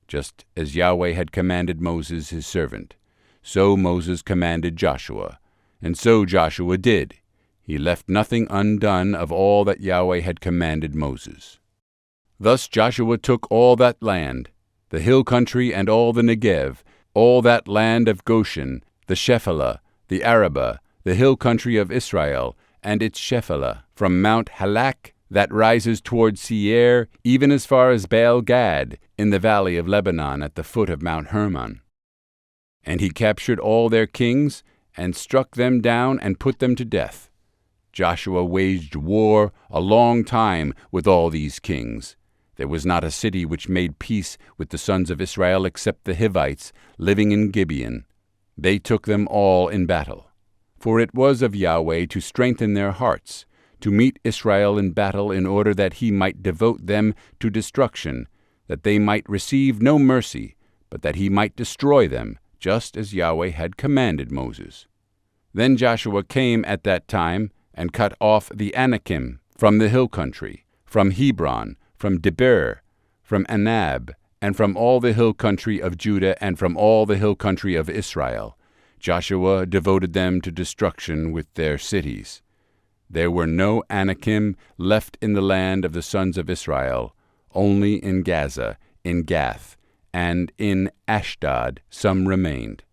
just as Yahweh had commanded Moses his servant. So Moses commanded Joshua, and so Joshua did. He left nothing undone of all that Yahweh had commanded Moses. Thus Joshua took all that land, the hill country and all the Negev, all that land of Goshen, the Shephelah, the Arabah, the hill country of Israel, and its Shephelah, from Mount Halak that rises toward Seir, even as far as Baal-Gad, in the valley of Lebanon at the foot of Mount Hermon. And he captured all their kings, and struck them down and put them to death. Joshua waged war a long time with all these kings. There was not a city which made peace with the sons of Israel except the Hivites living in Gibeon. They took them all in battle. For it was of Yahweh to strengthen their hearts, to meet Israel in battle, in order that he might devote them to destruction, that they might receive no mercy, but that he might destroy them, just as Yahweh had commanded Moses. Then Joshua came at that time, and cut off the Anakim from the hill country, from Hebron, from Debir, from Anab, and from all the hill country of Judah, and from all the hill country of Israel. Joshua devoted them to destruction with their cities. There were no Anakim left in the land of the sons of Israel. only in Gaza, in Gath, and in Ashdod some remained.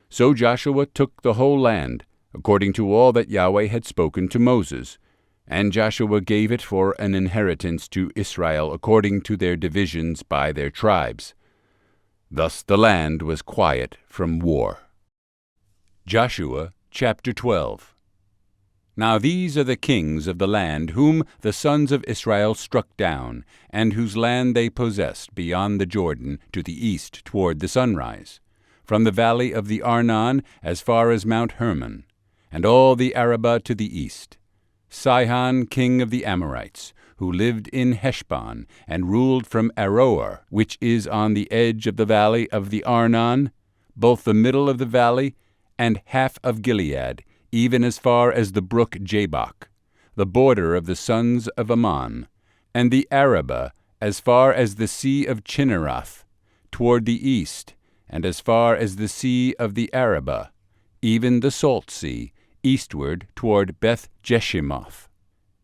So Joshua took the whole land, according to all that Yahweh had spoken to Moses, and Joshua gave it for an inheritance to Israel according to their divisions by their tribes. Thus the land was quiet from war. Joshua chapter 12. Now these are the kings of the land whom the sons of Israel struck down, and whose land they possessed beyond the Jordan to the east toward the sunrise, from the valley of the Arnon as far as Mount Hermon, and all the Arabah to the east. Sihon king of the Amorites, who lived in Heshbon, and ruled from Aroer, which is on the edge of the valley of the Arnon, both the middle of the valley and half of Gilead, even as far as the brook Jabbok, the border of the sons of Ammon, and the Arabah as far as the sea of Chinneroth, toward the east, and as far as the sea of the Arabah, even the salt sea, eastward toward Beth Jeshimoth,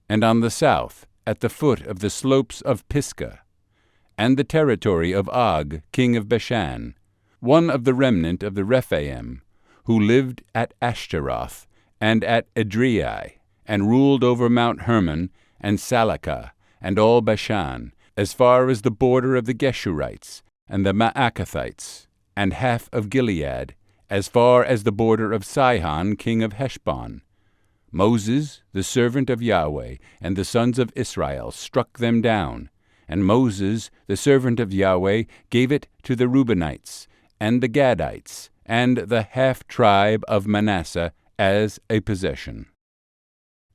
and on the south, at the foot of the slopes of Pisgah, and the territory of Og, king of Bashan, one of the remnant of the Rephaim, who lived at Ashtaroth, and at Edrei, and ruled over Mount Hermon, and Salakah, and all Bashan, as far as the border of the Geshurites, and the Maacathites, and half of Gilead, as far as the border of Sihon king of Heshbon. Moses, the servant of Yahweh, and the sons of Israel struck them down, and Moses, the servant of Yahweh, gave it to the Reubenites, and the Gadites, and the half-tribe of Manasseh as a possession.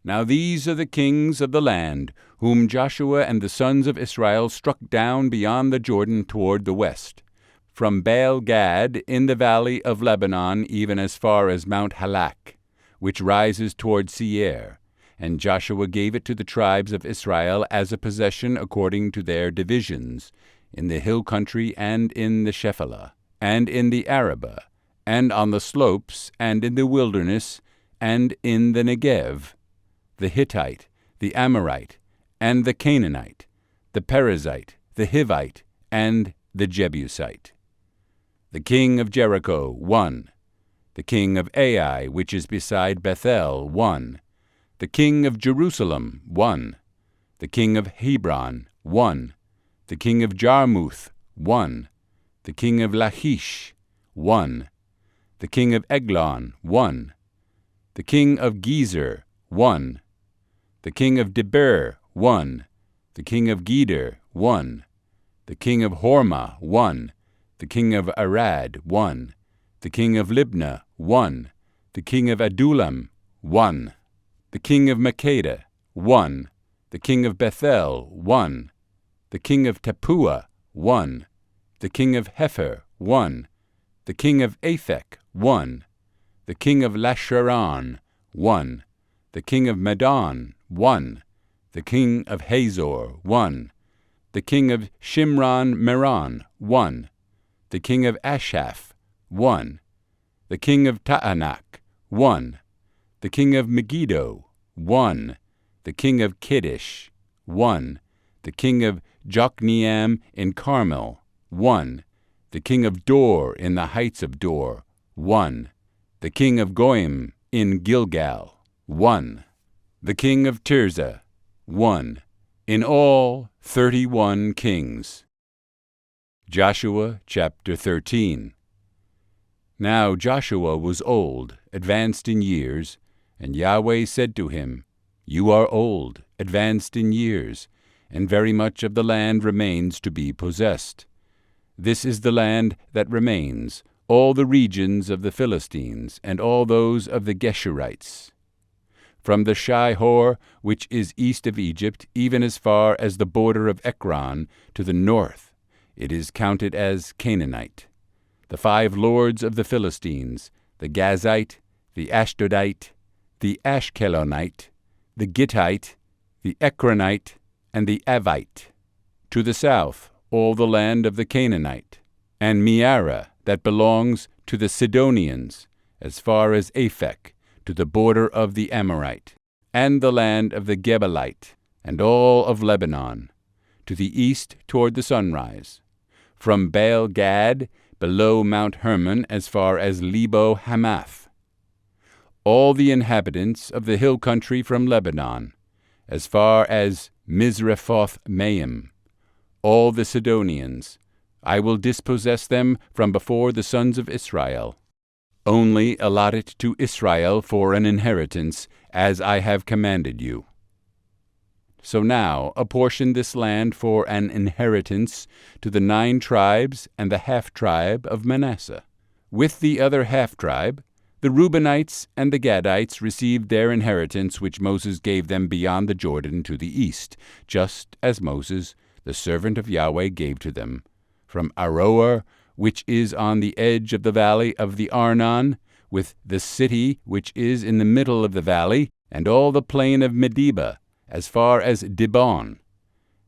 Now these are the kings of the land, whom Joshua and the sons of Israel struck down beyond the Jordan toward the west, from Baal-Gad in the valley of Lebanon even as far as Mount Halak, which rises toward Seir, and Joshua gave it to the tribes of Israel as a possession according to their divisions, in the hill country and in the Shephelah, and in the Arabah, and on the slopes, and in the wilderness, and in the Negev, the Hittite, the Amorite, and the Canaanite, the Perizzite, the Hivite, and the Jebusite. The king of Jericho, 1. The king of Ai, which is beside Bethel, 1. The king of Jerusalem, 1. The king of Hebron, 1. The king of Jarmuth, 1. The king of Lachish, 1. The king of Eglon, 1. The king of Gezer, 1. The king of Debir, 1. The king of Geder, 1. The king of Hormah, 1. The king of Arad, 1. The king of Libnah, 1. The king of Adullam, 1. The king of Makkedah, 1. The king of Bethel, 1. The king of Tappuah, 1. The king of Hepher, 1. The king of Aphek, 1. The king of Lasharon, 1. The king of Madon, 1. The king of Hazor, 1. The king of Shimron Meron, 1. The king of Ashaph, 1. The king of Taanach, 1. The king of Megiddo, 1. The king of Kiddish, 1. The king of Jokneam in Carmel, 1. The king of Dor in the heights of Dor, 1. The king of Goim in Gilgal, 1. The king of Tirzah, 1. In all 31 kings. Joshua chapter 13. Now Joshua was old, advanced in years, and Yahweh said to him, You are old, advanced in years, and very much of the land remains to be possessed. This is the land that remains, all the regions of the Philistines, and all those of the Geshurites. From the Shihor, which is east of Egypt, even as far as the border of Ekron, to the north, it is counted as Canaanite. The 5 lords of the Philistines, the Gazite, the Ashdodite, the Ashkelonite, the Gittite, the Ekronite, and the Avite. To the south, all the land of the Canaanite, and Meara, that belongs to the Sidonians, as far as Aphek, to the border of the Amorite, and the land of the Gebelite, and all of Lebanon, to the east toward the sunrise, from Baal Gad below Mount Hermon as far as Lebo Hamath, all the inhabitants of the hill country from Lebanon, as far as Misrephoth Maim, all the Sidonians, I will dispossess them from before the sons of Israel. Only allot it to Israel for an inheritance, as I have commanded you. So now apportion this land for an inheritance to the 9 tribes and the half-tribe of Manasseh. With the other half-tribe, the Reubenites and the Gadites received their inheritance which Moses gave them beyond the Jordan to the east, just as Moses, the servant of Yahweh, gave to them, from Aroer, which is on the edge of the valley of the Arnon, with the city which is in the middle of the valley, and all the plain of Medeba, as far as Dibon,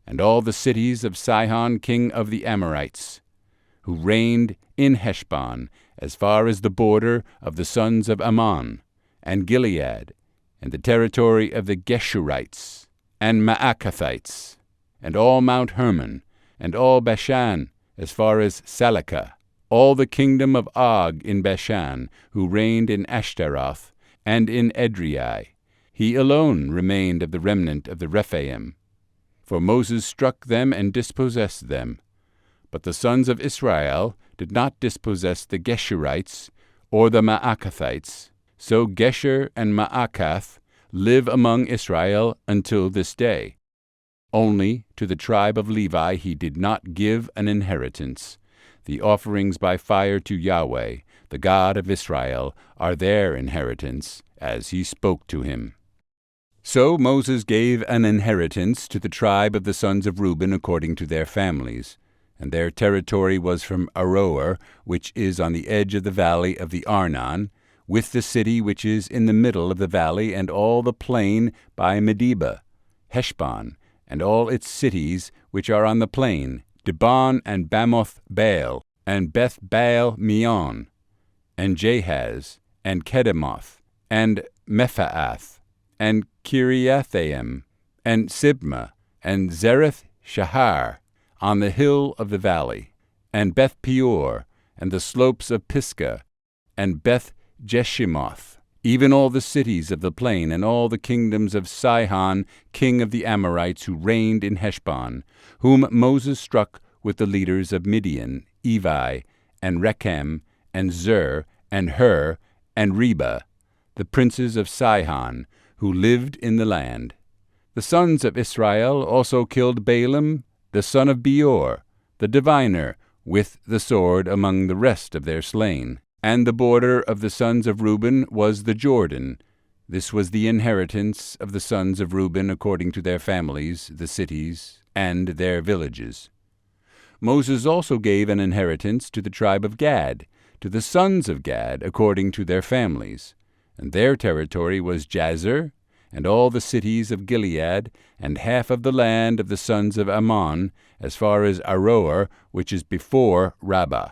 and all the cities of Sihon king of the Amorites, who reigned in Heshbon, as far as the border of the sons of Ammon, and Gilead, and the territory of the Geshurites, and Maacathites, and all Mount Hermon, and all Bashan, as far as Salakah, all the kingdom of Og in Bashan, who reigned in Ashtaroth, and in Edrei. He alone remained of the remnant of the Rephaim. For Moses struck them and dispossessed them. But the sons of Israel did not dispossess the Geshurites or the Maacathites. So Gesher and Maacath live among Israel until this day. Only to the tribe of Levi he did not give an inheritance. The offerings by fire to Yahweh, the God of Israel, are their inheritance, as he spoke to him. So Moses gave an inheritance to the tribe of the sons of Reuben according to their families, and their territory was from Aroer, which is on the edge of the valley of the Arnon, with the city which is in the middle of the valley, and all the plain by Medeba, Heshbon, and all its cities which are on the plain, Dibon and Bamoth Baal, and Beth Baal Meon, and Jahaz, and Kedemoth, and Mephaath, and Kiriathaim, and Sibmah, and Zereth Shahar, on the hill of the valley, and Beth Peor, and the slopes of Pisgah, and Beth Jeshimoth, even all the cities of the plain, and all the kingdoms of Sihon, king of the Amorites, who reigned in Heshbon, whom Moses struck with the leaders of Midian, Evi, and Rechem, and Zur, and Hur, and Reba, the princes of Sihon, who lived in the land. The sons of Israel also killed Balaam, the son of Beor, the diviner, with the sword among the rest of their slain. And the border of the sons of Reuben was the Jordan. This was the inheritance of the sons of Reuben according to their families, the cities, and their villages. Moses also gave an inheritance to the tribe of Gad, to the sons of Gad according to their families. And their territory was Jazer, and all the cities of Gilead, and half of the land of the sons of Ammon, as far as Aroer, which is before Rabbah,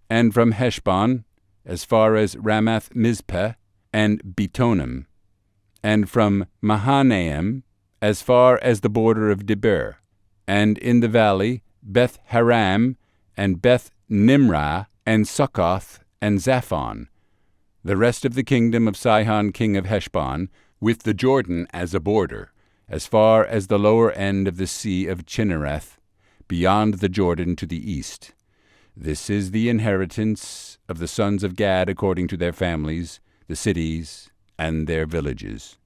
and from Heshbon, as far as Ramath Mizpeh, and Betonim, and from Mahanaim, as far as the border of Debir, and in the valley Beth Haram, and Beth Nimrah, and Succoth, and Zaphon, the rest of the kingdom of Sihon king of Heshbon, with the Jordan as a border, as far as the lower end of the sea of Chinnereth, beyond the Jordan to the east. This is the inheritance of the sons of Gad according to their families, the cities, and their villages.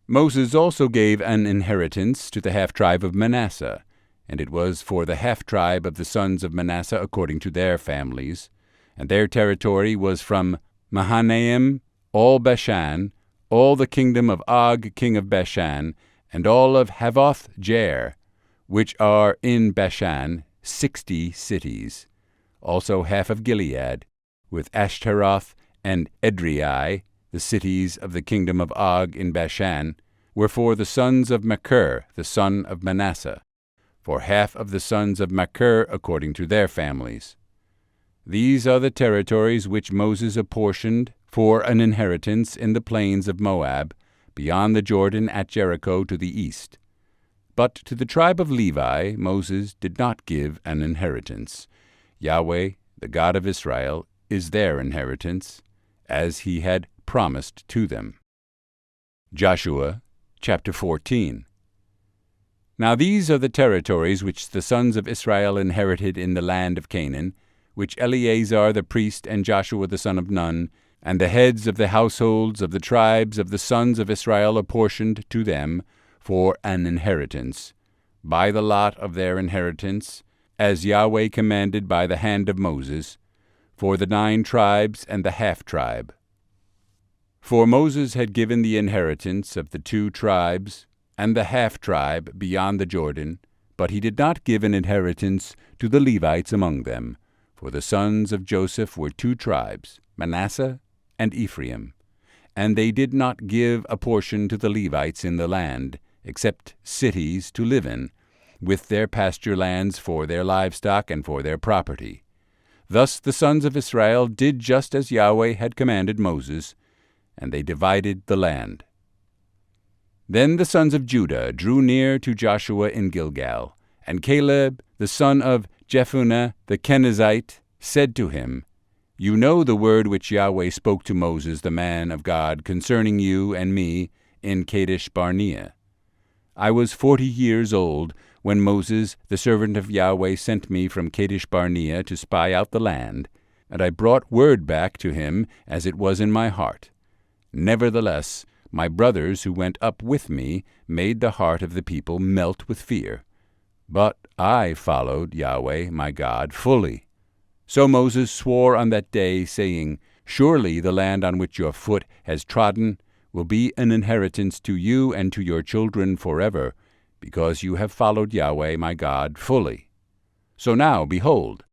Moses also gave an inheritance to the half-tribe of Manasseh, and it was for the half-tribe of the sons of Manasseh according to their families, and their territory was from Mahanaim, all Bashan, all the kingdom of Og king of Bashan, and all of Havoth-Jair, which are in Bashan, 60 cities, also half of Gilead, with Ashtaroth and Edrei, the cities of the kingdom of Og in Bashan, were for the sons of Machir, the son of Manasseh, for half of the sons of Machir according to their families. These are the territories which Moses apportioned for an inheritance in the plains of Moab, beyond the Jordan at Jericho to the east. But to the tribe of Levi Moses did not give an inheritance. Yahweh, the God of Israel, is their inheritance, as he had promised to them. Joshua chapter 14. Now these are the territories which the sons of Israel inherited in the land of Canaan, which Eleazar the priest and Joshua the son of Nun, and the heads of the households of the tribes of the sons of Israel apportioned to them for an inheritance, by the lot of their inheritance, as Yahweh commanded by the hand of Moses, for the 9 tribes and the half-tribe. For Moses had given the inheritance of the 2 tribes and the half-tribe beyond the Jordan, but he did not give an inheritance to the Levites among them, for the sons of Joseph were 2 tribes, Manasseh and Ephraim, and they did not give a portion to the Levites in the land, except cities to live in, with their pasture lands for their livestock and for their property. Thus the sons of Israel did just as Yahweh had commanded Moses, and they divided the land. Then the sons of Judah drew near to Joshua in Gilgal, and Caleb, the son of Jephunneh the Kenizzite, said to him, You know the word which Yahweh spoke to Moses the man of God concerning you and me in Kadesh Barnea. I was 40 years old when Moses, the servant of Yahweh, sent me from Kadesh Barnea to spy out the land, and I brought word back to him as it was in my heart. Nevertheless, my brothers who went up with me made the heart of the people melt with fear. But I followed Yahweh my God fully. So Moses swore on that day, saying, Surely the land on which your foot has trodden will be an inheritance to you and to your children forever, because you have followed Yahweh my God fully. So now, behold,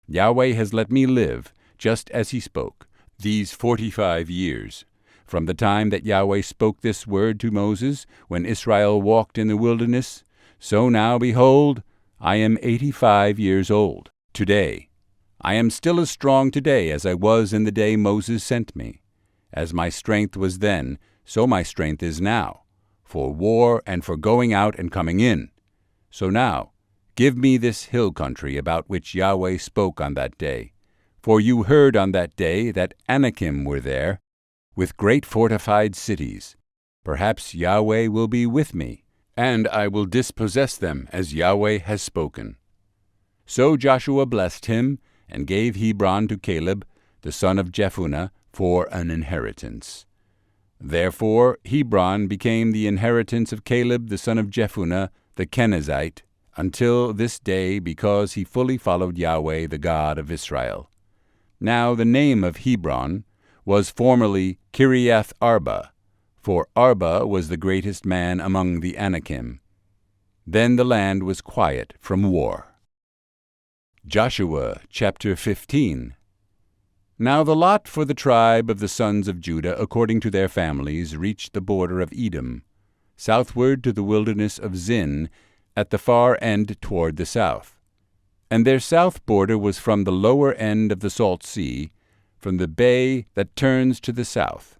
Yahweh has let me live, just as he spoke, these 45 years. From the time that Yahweh spoke this word to Moses, when Israel walked in the wilderness, so now, behold, I am 85 years old today. I am still as strong today as I was in the day Moses sent me. As my strength was then, so my strength is now, for war and for going out and coming in. So now, give me this hill country about which Yahweh spoke on that day. For you heard on that day that Anakim were there, with great fortified cities. Perhaps Yahweh will be with me, and I will dispossess them as Yahweh has spoken. So Joshua blessed him, and gave Hebron to Caleb, the son of Jephunneh, for an inheritance. Therefore Hebron became the inheritance of Caleb the son of Jephunneh the Kenizzite, until this day, because he fully followed Yahweh the God of Israel. Now the name of Hebron was formerly Kiriath Arba, for Arba was the greatest man among the Anakim. Then the land was quiet from war. Joshua chapter 15. Now the lot for the tribe of the sons of Judah according to their families reached the border of Edom, southward to the wilderness of Zin, at the far end toward the south. And their south border was from the lower end of the Salt Sea, from the bay that turns to the south.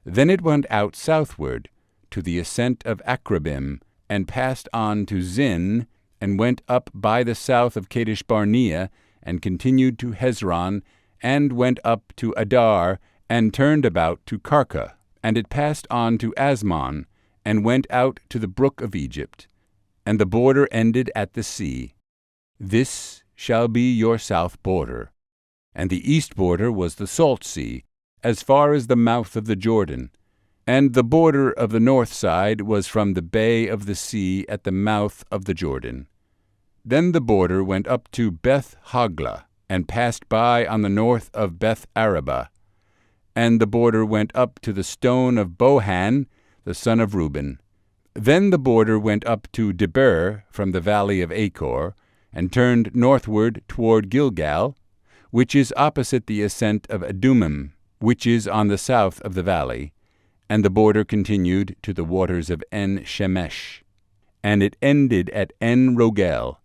Then it went out southward to the ascent of Akrabim, and passed on to Zin, and went up by the south of Kadesh Barnea, and continued to Hezron, and went up to Adar, and turned about to Karka. And it passed on to Asmon, and went out to the brook of Egypt, and the border ended at the sea. This shall be your south border. And the east border was the Salt Sea, as far as the mouth of the Jordan. And the border of the north side was from the bay of the sea at the mouth of the Jordan. Then the border went up to Beth Hoglah, and passed by on the north of Beth Araba. And the border went up to the stone of Bohan, the son of Reuben. Then the border went up to Debir from the valley of Achor, and turned northward toward Gilgal, which is opposite the ascent of Adumim, which is on the south of the valley. And the border continued to the waters of En-Shemesh, and it ended at En-Rogel.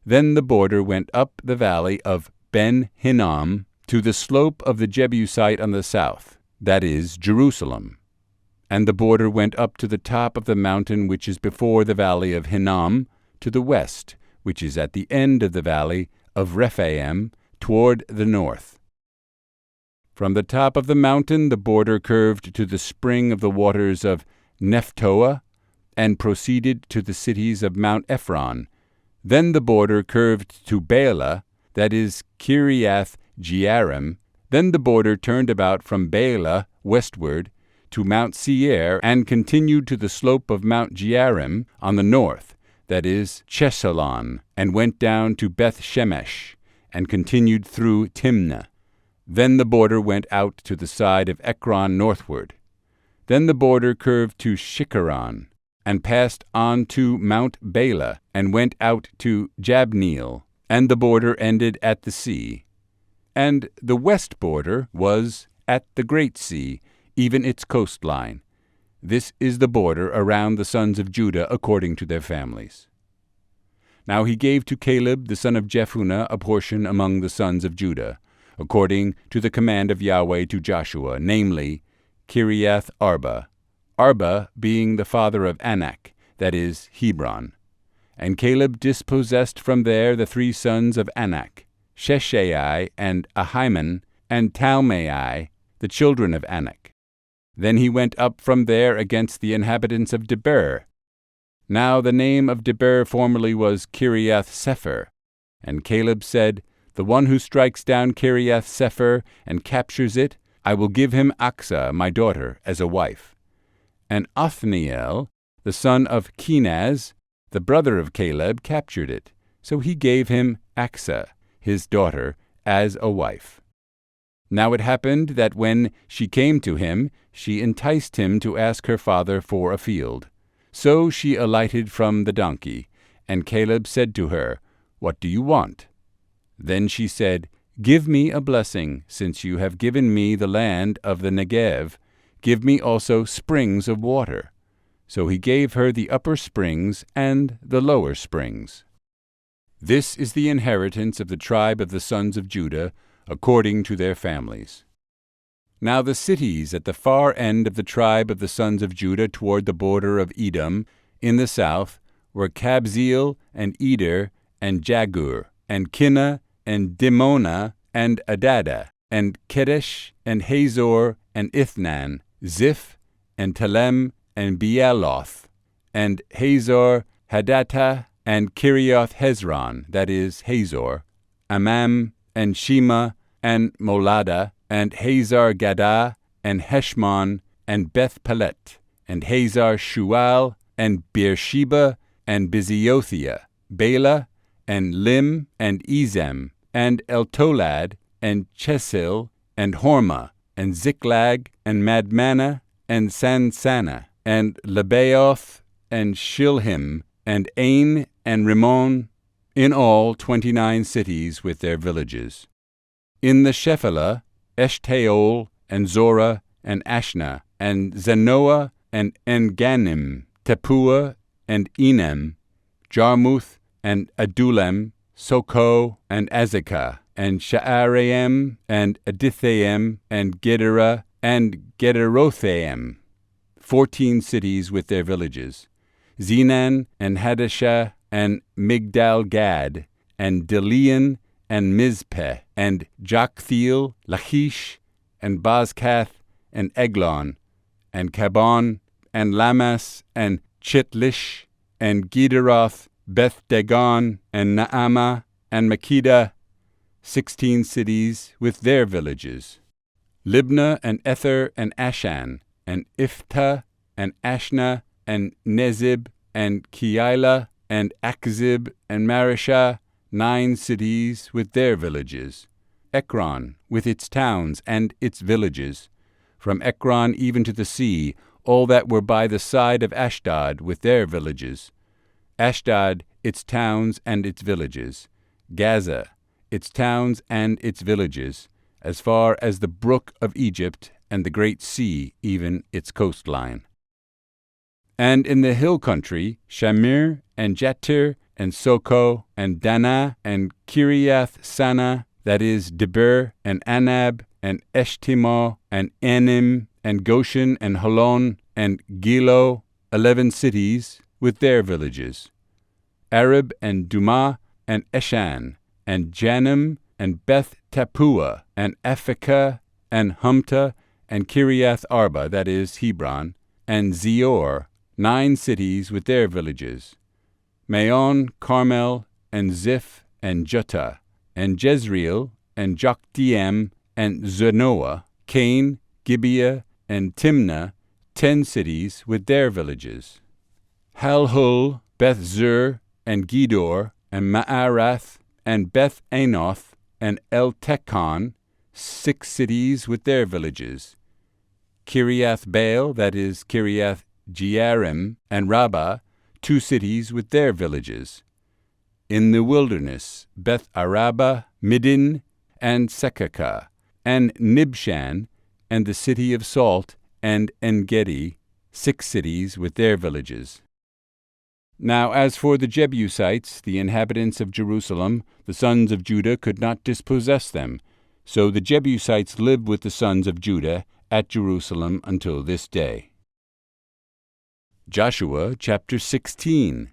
Then the border went up the valley of Ben-Hinnom to the slope of the Jebusite on the south, that is, Jerusalem. And the border went up to the top of the mountain which is before the valley of Hinnom, to the west, which is at the end of the valley of Rephaim, toward the north. From the top of the mountain the border curved to the spring of the waters of Nephtoah, and proceeded to the cities of Mount Ephron. Then the border curved to Baalah, that is Kiriath Jearim. Then the border turned about from Baalah westward to Mount Seir, and continued to the slope of Mount Jearim on the north, that is Chesalon, and went down to Beth Shemesh, and continued through Timnah. Then the border went out to the side of Ekron northward. Then the border curved to Shikkeron, and passed on to Mount Baalah, and went out to Jabneel, and the border ended at the sea. And the west border was at the great sea, even its coastline. This is the border around the sons of Judah according to their families. Now he gave to Caleb the son of Jephunneh a portion among the sons of Judah, according to the command of Yahweh to Joshua, namely, Kiriath Arba, Arba being the father of Anak, that is, Hebron. And Caleb dispossessed from there the 3 sons of Anak, Sheshai and Ahiman, and Talmai, the children of Anak. Then he went up from there against the inhabitants of Debir. Now the name of Debir formerly was Kiriath Sepher. And Caleb said, The one who strikes down Kiriath Sepher and captures it, I will give him Achsah, my daughter, as a wife. And Othniel, the son of Kenaz, the brother of Caleb, captured it. So he gave him Achsah, his daughter, as a wife. Now it happened that when she came to him, she enticed him to ask her father for a field. So she alighted from the donkey, and Caleb said to her, What do you want? Then she said, Give me a blessing, since you have given me the land of the Negev. Give me also springs of water. So he gave her the upper springs and the lower springs. This is the inheritance of the tribe of the sons of Judah, according to their families. Now the cities at the far end of the tribe of the sons of Judah toward the border of Edom, in the south, were Kabzeel, and Eder, and Jagur, and Kinnah, and Dimona, and Adada, and Kedesh, and Hazor, and Ithnan, Ziph, and Telem, and Bealoth, and Hazor Hadattah, and Kirioth Hezron, that is, Hazor, Amam, and Shema, and Molada, and Hazar Gadah, and Heshmon, and Beth Pelet, and Hazar Shual, and Beersheba, and Biziothia, Bela, and Lim, and Ezem, and Eltolad, and Chesil, and Hormah, and Ziklag, and Madmannah, and Sansannah, and Lebaoth, and Shilhim, and Ain, and Rimmon, in all 29 cities with their villages. In the Shephelah, Eshtaol, and Zorah, and Ashna, and Zanoah, and Enganim, Tepuah, and Enem, Jarmuth, and Adullam, Soko, and Azekah, and Sha'araim, and Adithaim, and Gederah, and Gederothaim, 14 cities with their villages. Zenan, and Hadashah, and Migdal-Gad, and Delian, and Mizpeh, and Joktheel, Lachish, and Bozkath, and Eglon, and Kabon, and Lamas, and Chitlish, and Gederoth, Beth Dagon, and Naamah, and Makkedah, 16 cities with their villages. Libnah, and Ether, and Ashan, and Iftah, and Ashna, and Nezib, and Keilah, and Achzib, and Mareshah, 9 cities with their villages. Ekron, with its towns and its villages. From Ekron even to the sea, all that were by the side of Ashdod with their villages. Ashdod, its towns and its villages. Gaza, its towns and its villages, as far as the brook of Egypt and the great sea, even its coastline. And in the hill country, Shamir, and Jatir, and Soko, and Danah, and Kiriath Sanah, that is, Debir, and Anab, and Eshtimo, and Enim, and Goshen, and Holon, and Gilo, 11 cities with their villages, Arab and Dumah and Eshan, and Janim and Beth Tappuah, and Aphekah, and Humta, and Kiriath Arba, that is, Hebron, and Zior, 9 cities with their villages, Maon, Carmel, and Ziph, and Juttah, and Jezreel, and Jokdeam, and Zanoah, Cain, Gibeah, and Timnah, 10 cities with their villages, Halhul, Beth Zur, and Gedor, and Maarath, and Beth Anoth, and Eltekon, 6 cities with their villages, Kiriath Baal, that is, Kiriath Jearim, and Rabbah, 2 cities with their villages. In the wilderness, Beth Araba, Middin, and Sekakah, and Nibshan, and the city of Salt, and En-gedi, 6 cities with their villages. Now as for the Jebusites, the inhabitants of Jerusalem, the sons of Judah could not dispossess them. So the Jebusites live with the sons of Judah at Jerusalem until this day. Joshua chapter 16.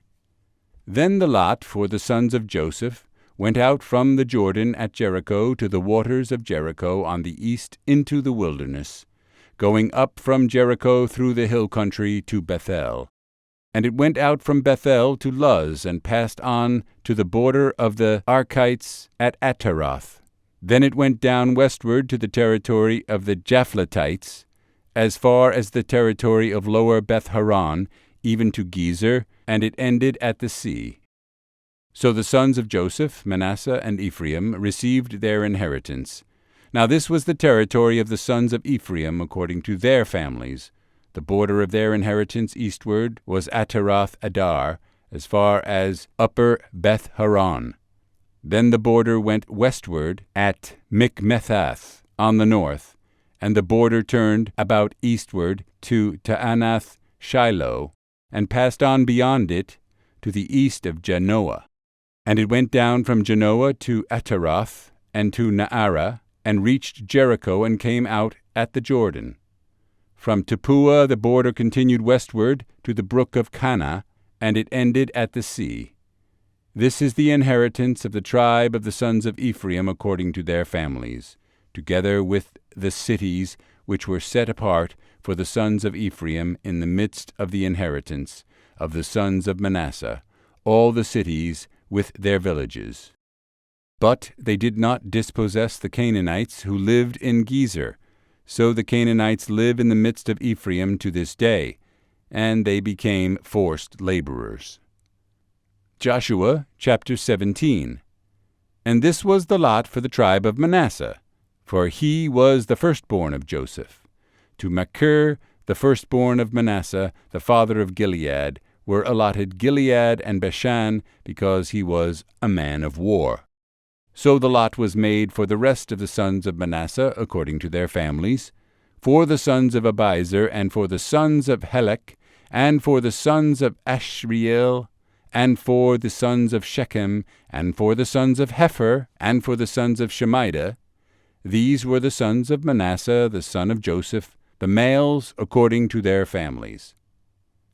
Then the lot for the sons of Joseph went out from the Jordan at Jericho to the waters of Jericho on the east into the wilderness, going up from Jericho through the hill country to Bethel. And it went out from Bethel to Luz, and passed on to the border of the Archites at Ataroth. Then it went down westward to the territory of the Japhletites, as far as the territory of lower Beth-horon, even to Gezer, and it ended at the sea. So the sons of Joseph, Manasseh, and Ephraim received their inheritance. Now this was the territory of the sons of Ephraim according to their families. The border of their inheritance eastward was Ataroth Adar, as far as upper Beth-horon. Then the border went westward at Mikmethath on the north, and the border turned about eastward to Taanath Shiloh, and passed on beyond it to the east of Janoah. And it went down from Janoah to Ataroth, and to Naarah, and reached Jericho, and came out at the Jordan. From Tappuah the border continued westward to the brook of Cana, and it ended at the sea. This is the inheritance of the tribe of the sons of Ephraim according to their families, together with the cities which were set apart for the sons of Ephraim in the midst of the inheritance of the sons of Manasseh, all the cities with their villages. But they did not dispossess the Canaanites who lived in Gezer. So the Canaanites live in the midst of Ephraim to this day, and they became forced laborers. Joshua chapter 17. And this was the lot for the tribe of Manasseh, for he was the firstborn of Joseph. To Machir, the firstborn of Manasseh, the father of Gilead, were allotted Gilead and Bashan, because he was a man of war. So the lot was made for the rest of the sons of Manasseh according to their families, for the sons of Abiezer, and for the sons of Helek, and for the sons of Ashriel, and for the sons of Shechem, and for the sons of Hepher, and for the sons of Shemida. These were the sons of Manasseh, the son of Joseph, the males according to their families.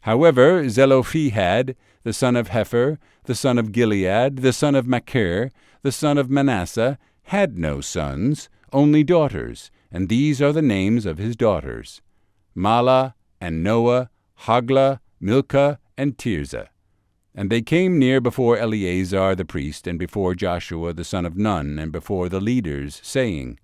However, Zelophehad, the son of Hepher, the son of Gilead, the son of Machir, the son of Manasseh, had no sons, only daughters, and these are the names of his daughters: Mahlah, and Noah, Haglah, Milcah, and Tirzah. And they came near before Eleazar the priest, and before Joshua the son of Nun, and before the leaders, saying,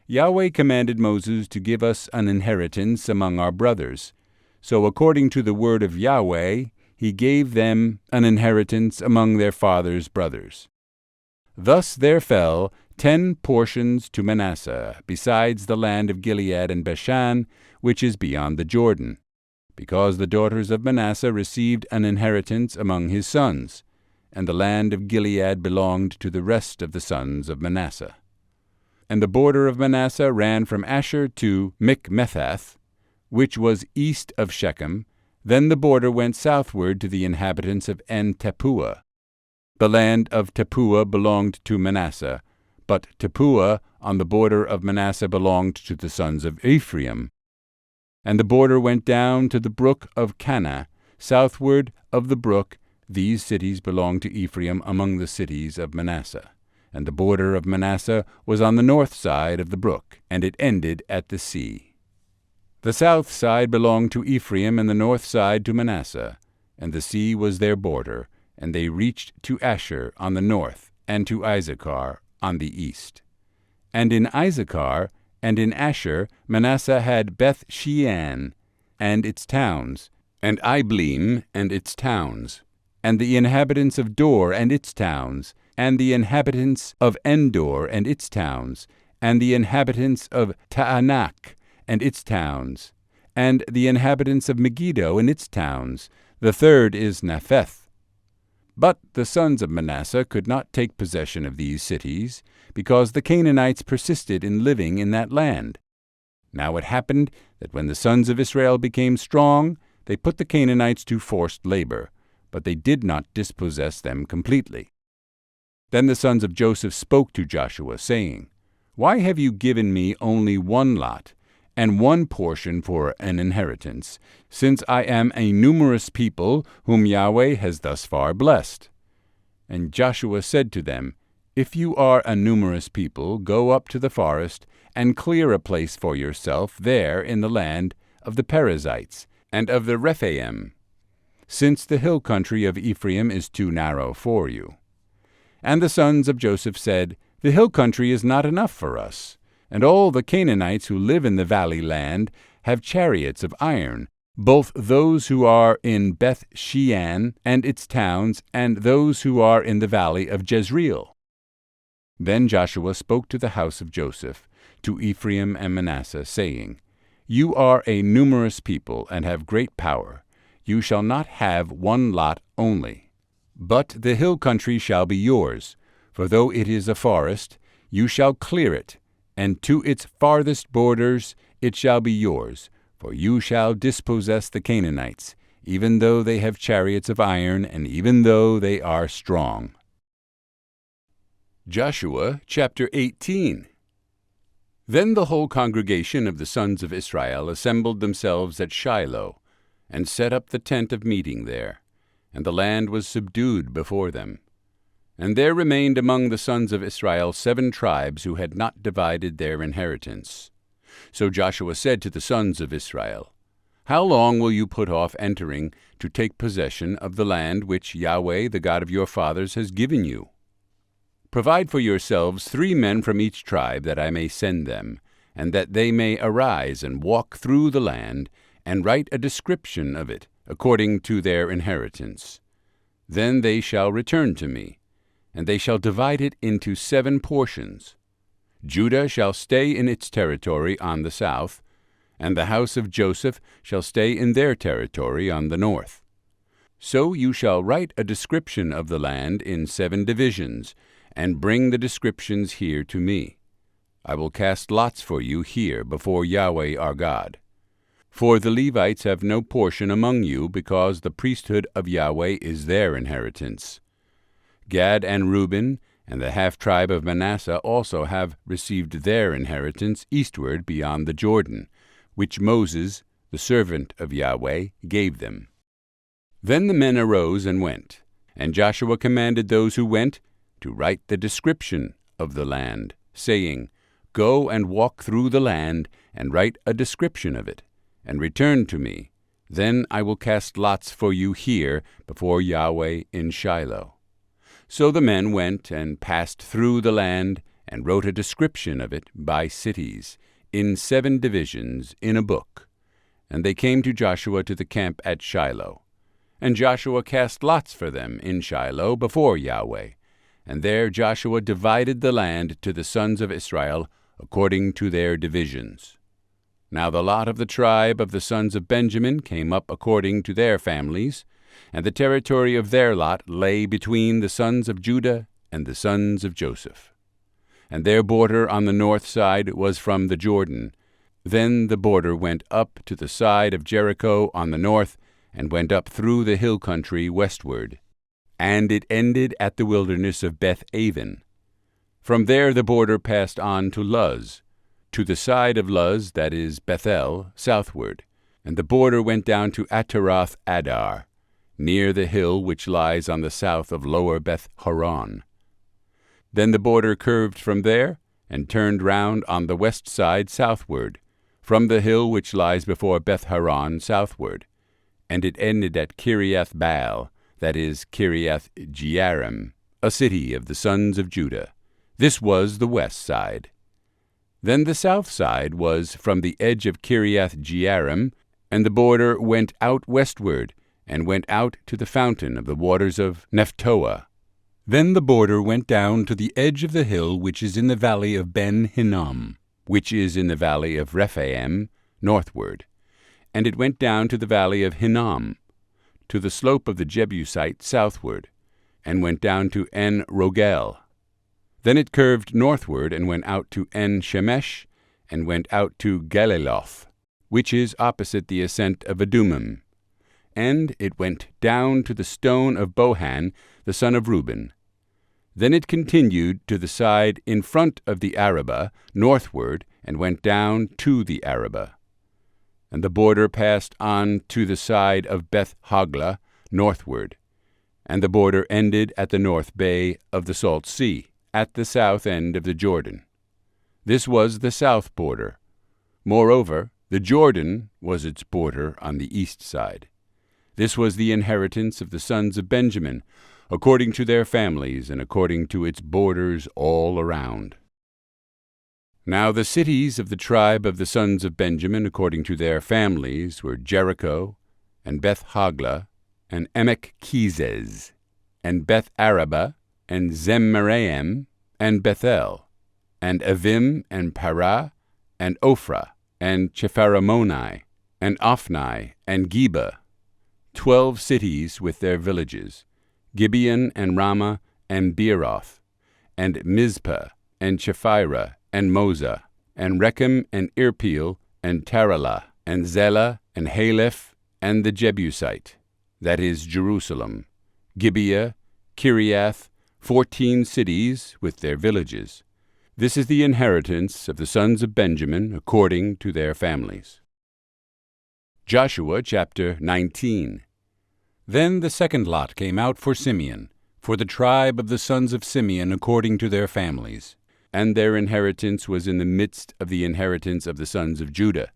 Yahweh commanded Moses to give us an inheritance among our brothers. So according to the word of Yahweh, he gave them an inheritance among their father's brothers. Thus there fell 10 portions to Manasseh, besides the land of Gilead and Bashan, which is beyond the Jordan, because the daughters of Manasseh received an inheritance among his sons, and the land of Gilead belonged to the rest of the sons of Manasseh. And the border of Manasseh ran from Asher to Mikmethath, which was east of Shechem. Then the border went southward to the inhabitants of En-Tappuah. The land of Tappuah belonged to Manasseh, but Tappuah on the border of Manasseh belonged to the sons of Ephraim. And the border went down to the brook of Cana, southward of the brook. These cities belonged to Ephraim among the cities of Manasseh. And the border of Manasseh was on the north side of the brook, and it ended at the sea. The south side belonged to Ephraim, and the north side to Manasseh. And the sea was their border, and they reached to Asher on the north, and to Issachar on the east. And in Issachar and in Asher Manasseh had Beth-shean and its towns, and Ibleam and its towns, and the inhabitants of Dor and its towns, and the inhabitants of Endor and its towns, and the inhabitants of Taanach and its towns, and the inhabitants of Megiddo and its towns. The third is Napheth. But the sons of Manasseh could not take possession of these cities, because the Canaanites persisted in living in that land. Now it happened that when the sons of Israel became strong, they put the Canaanites to forced labor, but they did not dispossess them completely. Then the sons of Joseph spoke to Joshua, saying, Why have you given me only one lot, and one portion for an inheritance, since I am a numerous people whom Yahweh has thus far blessed? And Joshua said to them, If you are a numerous people, go up to the forest, and clear a place for yourself there in the land of the Perizzites, and of the Rephaim, since the hill country of Ephraim is too narrow for you. And the sons of Joseph said, The hill country is not enough for us, and all the Canaanites who live in the valley land have chariots of iron, both those who are in Beth-shean and its towns, and those who are in the valley of Jezreel. Then Joshua spoke to the house of Joseph, to Ephraim and Manasseh, saying, You are a numerous people, and have great power. You shall not have one lot only, but the hill country shall be yours, for though it is a forest, you shall clear it, and to its farthest borders it shall be yours, for you shall dispossess the Canaanites, even though they have chariots of iron, and even though they are strong. Joshua chapter 18. Then the whole congregation of the sons of Israel assembled themselves at Shiloh, and set up the tent of meeting there, and the land was subdued before them. And there remained among the sons of Israel 7 tribes who had not divided their inheritance. So Joshua said to the sons of Israel, How long will you put off entering to take possession of the land which Yahweh, the God of your fathers, has given you? Provide for yourselves 3 men from each tribe, that I may send them, and that they may arise and walk through the land, and write a description of it, according to their inheritance. Then they shall return to me, and they shall divide it into 7 portions. Judah shall stay in its territory on the south, and the house of Joseph shall stay in their territory on the north. So you shall write a description of the land in 7 divisions, and bring the descriptions here to me. I will cast lots for you here before Yahweh our God. For the Levites have no portion among you, because the priesthood of Yahweh is their inheritance. Gad and Reuben and the half-tribe of Manasseh also have received their inheritance eastward beyond the Jordan, which Moses, the servant of Yahweh, gave them. Then the men arose and went, and Joshua commanded those who went to write the description of the land, saying, Go and walk through the land, and write a description of it, and return to me. Then I will cast lots for you here before Yahweh in Shiloh. So the men went and passed through the land, and wrote a description of it by cities, in 7 divisions, in a book. And they came to Joshua to the camp at Shiloh. And Joshua cast lots for them in Shiloh before Yahweh. And there Joshua divided the land to the sons of Israel according to their divisions. Now the lot of the tribe of the sons of Benjamin came up according to their families, and the territory of their lot lay between the sons of Judah and the sons of Joseph. And their border on the north side was from the Jordan. Then the border went up to the side of Jericho on the north, and went up through the hill country westward. And it ended at the wilderness of Beth-aven. From there the border passed on to Luz, to the side of Luz, that is Bethel, southward, And the border went down to Ataroth Adar, near the hill which lies on the south of Lower Beth Horon. Then the border curved from there, and turned round on the west side southward, from the hill which lies before Beth Horon southward, and it ended at Kiriath Baal, that is, Kiriath Jearim, a city of the sons of Judah. This was the west side. Then the south side was from the edge of Kiriath Jearim, and the border went out westward, and went out to the fountain of the waters of Nephtoah. Then the border went down to the edge of the hill which is in the valley of Ben Hinnom, which is in the valley of Rephaim, northward. And it went down to the valley of Hinnom, to the slope of the Jebusite southward, and went down to En Rogel. Then it curved northward, and went out to En Shemesh, and went out to Galiloth, which is opposite the ascent of Adumim. And it went down to the stone of Bohan, the son of Reuben. Then it continued to the side in front of the Arabah, northward, and went down to the Arabah. And the border passed on to the side of Beth Hoglah, northward. And the border ended at the north bay of the Salt Sea, at the south end of the Jordan. This was the south border. Moreover, the Jordan was its border on the east side. This was the inheritance of the sons of Benjamin, according to their families, and according to its borders all around. Now the cities of the tribe of the sons of Benjamin, according to their families, were Jericho, and Beth Hoglah, and Emek Kezez, and Beth Arabah, and Zemaraim, and Bethel, and Avim, and Parah, and Ophrah, and Chepharamonai, and Ophni, and Geba, 12 cities with their villages, Gibeon, and Ramah, and Beeroth, and Mizpah, and Chephirah, and Moza, and Rechem, and Irpeel, and Taralah, and Zelah, and Haleph, and the Jebusite, that is Jerusalem, Gibeah, Kiriath, 14 cities with their villages. This is the inheritance of the sons of Benjamin according to their families. Joshua chapter 19. Then the second lot came out for Simeon, for the tribe of the sons of Simeon according to their families. And their inheritance was in the midst of the inheritance of the sons of Judah.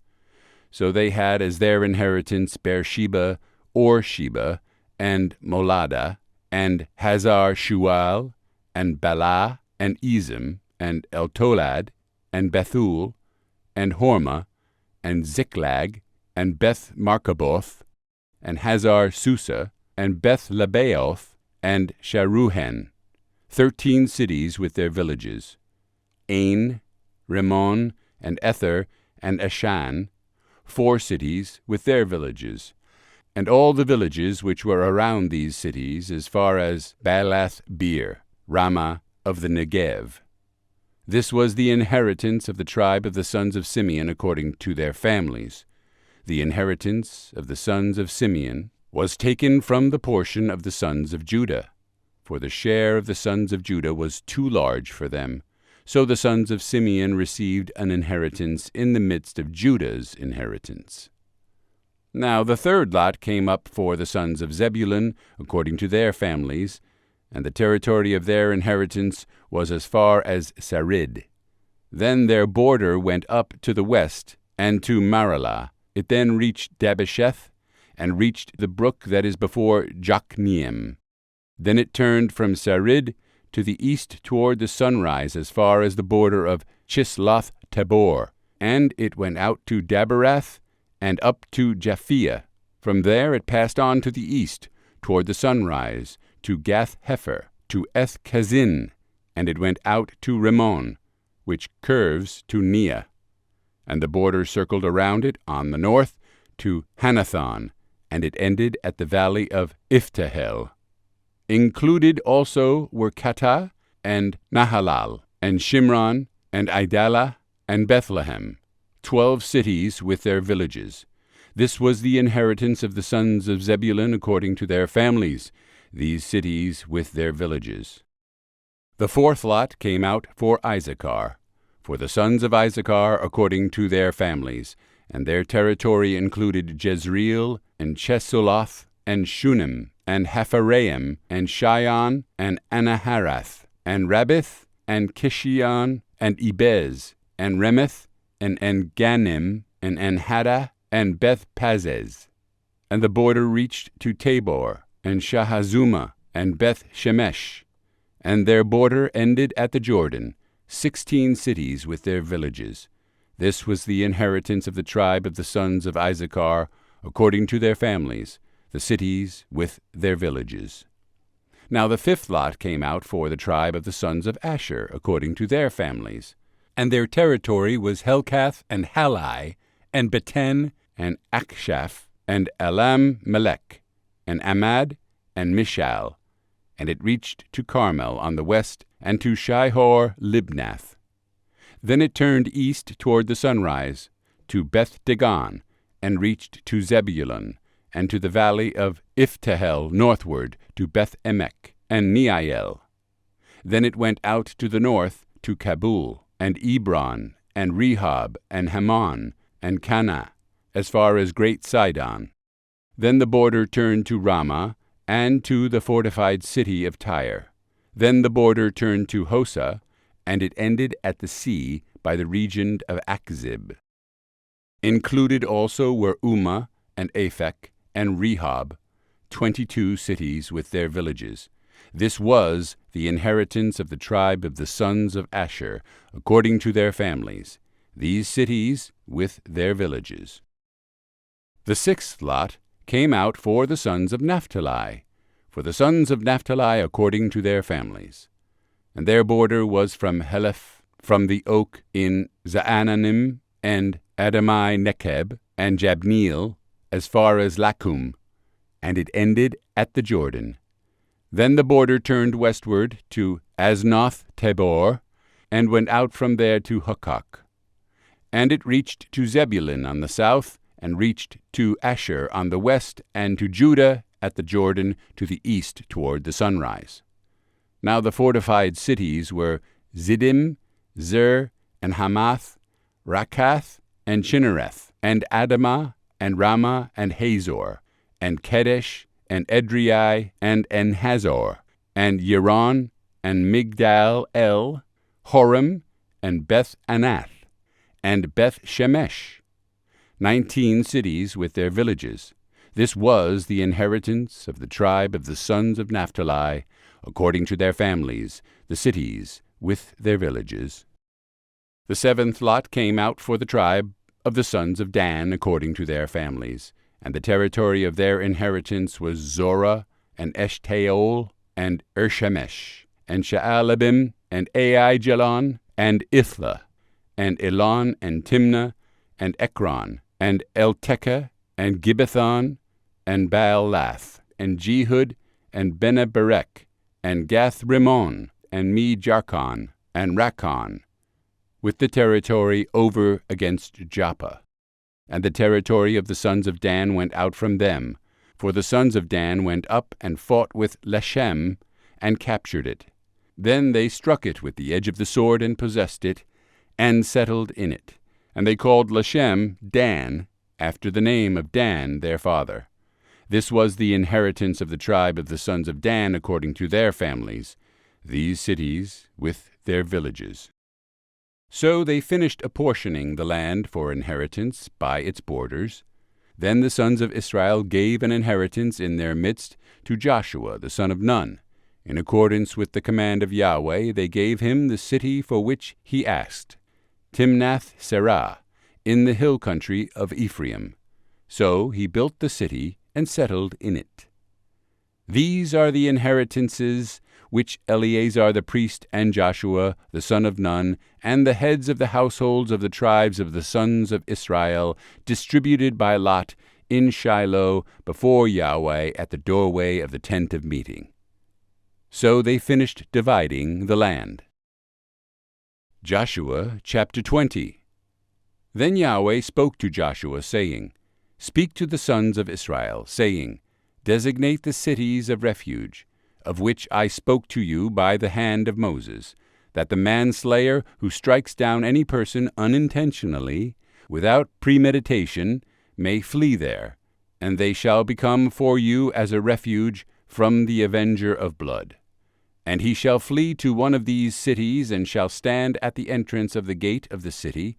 So they had as their inheritance Beersheba, or Sheba, and Moladah, and Hazar Shual, and Balah, and Ezim, and Eltolad, and Bethul, and Hormah, and Ziklag, and Beth Markaboth, and Hazar Susa, and Beth Lebaoth, and Sharuhen, 13 cities with their villages, Ain, Rimmon, and Ether, and Ashan, 4 cities with their villages, and all the villages which were around these cities as far as Baalath Beer, Ramah of the Negev. This was the inheritance of the tribe of the sons of Simeon according to their families. The inheritance of the sons of Simeon was taken from the portion of the sons of Judah, for the share of the sons of Judah was too large for them. So the sons of Simeon received an inheritance in the midst of Judah's inheritance. Now the third lot came up for the sons of Zebulun according to their families, and the territory of their inheritance was as far as Sarid. Then their border went up to the west and to Maralah. It then reached Dabbesheth, and reached the brook that is before Jokneam. Then it turned from Sarid to the east toward the sunrise as far as the border of Chisloth Tabor, and it went out to Daberath, and up to Japhia. From there it passed on to the east, toward the sunrise, to Gath-Hepher, to Eth-Kazin, and it went out to Rimmon, which curves to Neah. And the border circled around it on the north to Hanathon, and it ended at the valley of Iftahel. Included also were Katah, and Nahalal, and Shimron, and Idalah, and Bethlehem, 12 cities with their villages. This was the inheritance of the sons of Zebulun according to their families, these cities with their villages. The fourth lot came out for Issachar, for the sons of Issachar according to their families, and their territory included Jezreel, and Chesulloth, and Shunem, and Hapharaim, and Shion, and Anaharath, and Rabbith, and Kishion, and Ebez, and Remeth, and En-Ganim, and En-Haddah, and Beth-Pazez. And the border reached to Tabor, and Shahazuma, and Beth-Shemesh, and their border ended at the Jordan, 16 cities with their villages. This was the inheritance of the tribe of the sons of Issachar, according to their families, the cities with their villages. Now the fifth lot came out for the tribe of the sons of Asher, according to their families. And their territory was Helkath, and Halai, and Beten, and Akshaph, and Elam-melech, and Amad, and Mishal. And it reached to Carmel on the west, and to Shihor-Libnath. Then it turned east toward the sunrise, to Beth-Dagon, and reached to Zebulun, and to the valley of Iftahel northward, to Beth-Emek, and Neiel. Then it went out to the north, to Kabul, and Ebron, and Rehob, and Hammon, and Cana, as far as Great Sidon. Then the border turned to Ramah, and to the fortified city of Tyre. Then the border turned to Hosa, and it ended at the sea by the region of Achzib. Included also were Ummah, and Aphek, and Rehob, 22 cities with their villages. This was the inheritance of the tribe of the sons of Asher, according to their families, these cities with their villages. The sixth lot came out for the sons of Naphtali, according to their families. And their border was from Heleph, from the oak in Zaananim, and Adami-Nekeb, and Jabneel, as far as Lakum, and it ended at the Jordan. Then the border turned westward to Aznoth-Tabor, and went out from there to Hukkok. And it reached to Zebulun on the south, and reached to Asher on the west, and to Judah at the Jordan to the east toward the sunrise. Now the fortified cities were Ziddim, Zer, and Hamath, Rakath, and Chinnereth, and Adamah, and Ramah, and Hazor, and Kedesh, and Edrei, and En-Hazor, and Yeron, and Migdal-El, Horem, and Beth-Anath, and Beth-Shemesh, 19 cities with their villages. This was the inheritance of the tribe of the sons of Naphtali, according to their families, the cities with their villages. The seventh lot came out for the tribe of the sons of Dan, according to their families, and the territory of their inheritance was Zorah, and Eshtaol, and Ershemesh, and Sha'alabim, and Aijalon, and Ithla, and Elon, and Timnah, and Ekron, and Eltekeh, and Gibbethon, and Baalath, and Jehud, and Beneberek, and Gath-Rimmon, and Me-Jarkon, and Rakkon, with the territory over against Joppa. And the territory of the sons of Dan went out from them, for the sons of Dan went up and fought with Leshem, and captured it. Then they struck it with the edge of the sword, and possessed it, and settled in it. And they called Leshem Dan, after the name of Dan their father. This was the inheritance of the tribe of the sons of Dan, according to their families, these cities with their villages. So they finished apportioning the land for inheritance by its borders. Then the sons of Israel gave an inheritance in their midst to Joshua the son of Nun. In accordance with the command of Yahweh, they gave him the city for which he asked, Timnath-Serah, in the hill country of Ephraim. So he built the city and settled in it. These are the inheritances which Eleazar the priest, and Joshua the son of Nun, and the heads of the households of the tribes of the sons of Israel, distributed by lot in Shiloh before Yahweh at the doorway of the tent of meeting. So they finished dividing the land. Joshua chapter 20. Then Yahweh spoke to Joshua, saying, Speak to the sons of Israel, saying, Designate the cities of refuge, of which I spoke to you by the hand of Moses, that the manslayer who strikes down any person unintentionally without premeditation, may flee there, and they shall become for you as a refuge from the avenger of blood. And he shall flee to one of these cities, and shall stand at the entrance of the gate of the city,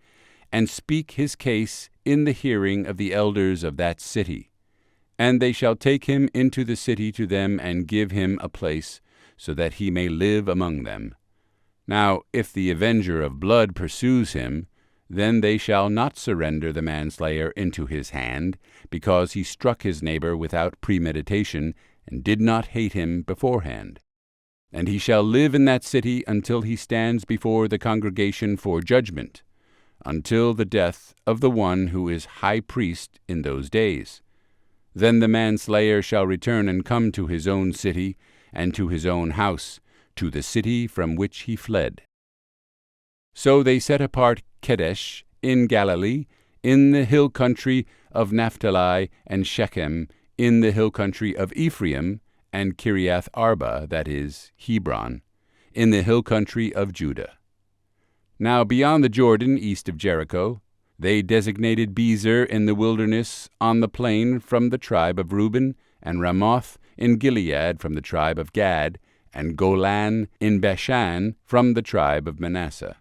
and speak his case in the hearing of the elders of that city. And they shall take him into the city to them, and give him a place, so that he may live among them. Now if the avenger of blood pursues him, then they shall not surrender the manslayer into his hand, because he struck his neighbor without premeditation, and did not hate him beforehand. And he shall live in that city until he stands before the congregation for judgment, until the death of the one who is high priest in those days. Then the manslayer shall return and come to his own city, and to his own house, to the city from which he fled. So they set apart Kedesh in Galilee, in the hill country of Naphtali, and Shechem in the hill country of Ephraim, and Kiriath Arba, that is, Hebron, in the hill country of Judah. Now beyond the Jordan, east of Jericho, they designated Bezer in the wilderness on the plain from the tribe of Reuben, and Ramoth in Gilead from the tribe of Gad, and Golan in Bashan from the tribe of Manasseh.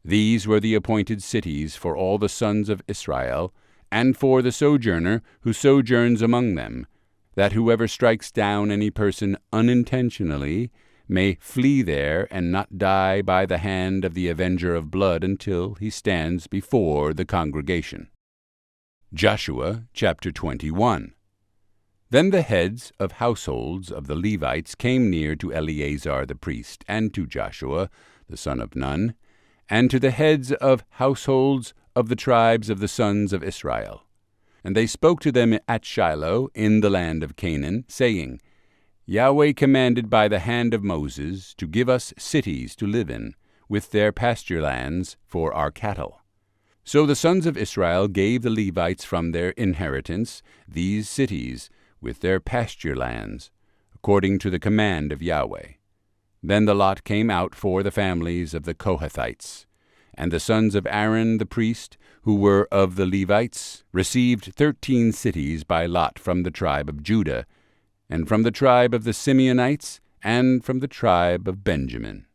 These were the appointed cities for all the sons of Israel, and for the sojourner who sojourns among them, that whoever strikes down any person unintentionally may flee there and not die by the hand of the avenger of blood until he stands before the congregation. Joshua chapter 21. Then the heads of households of the Levites came near to Eleazar the priest, and to Joshua the son of Nun, and to the heads of households of the tribes of the sons of Israel. And they spoke to them at Shiloh in the land of Canaan, saying, Yahweh commanded by the hand of Moses to give us cities to live in, with their pasture lands for our cattle. So the sons of Israel gave the Levites from their inheritance these cities, with their pasture lands, according to the command of Yahweh. Then the lot came out for the families of the Kohathites. And the sons of Aaron the priest, who were of the Levites, received 13 cities by lot from the tribe of Judah, and from the tribe of the Simeonites, and from the tribe of Benjamin.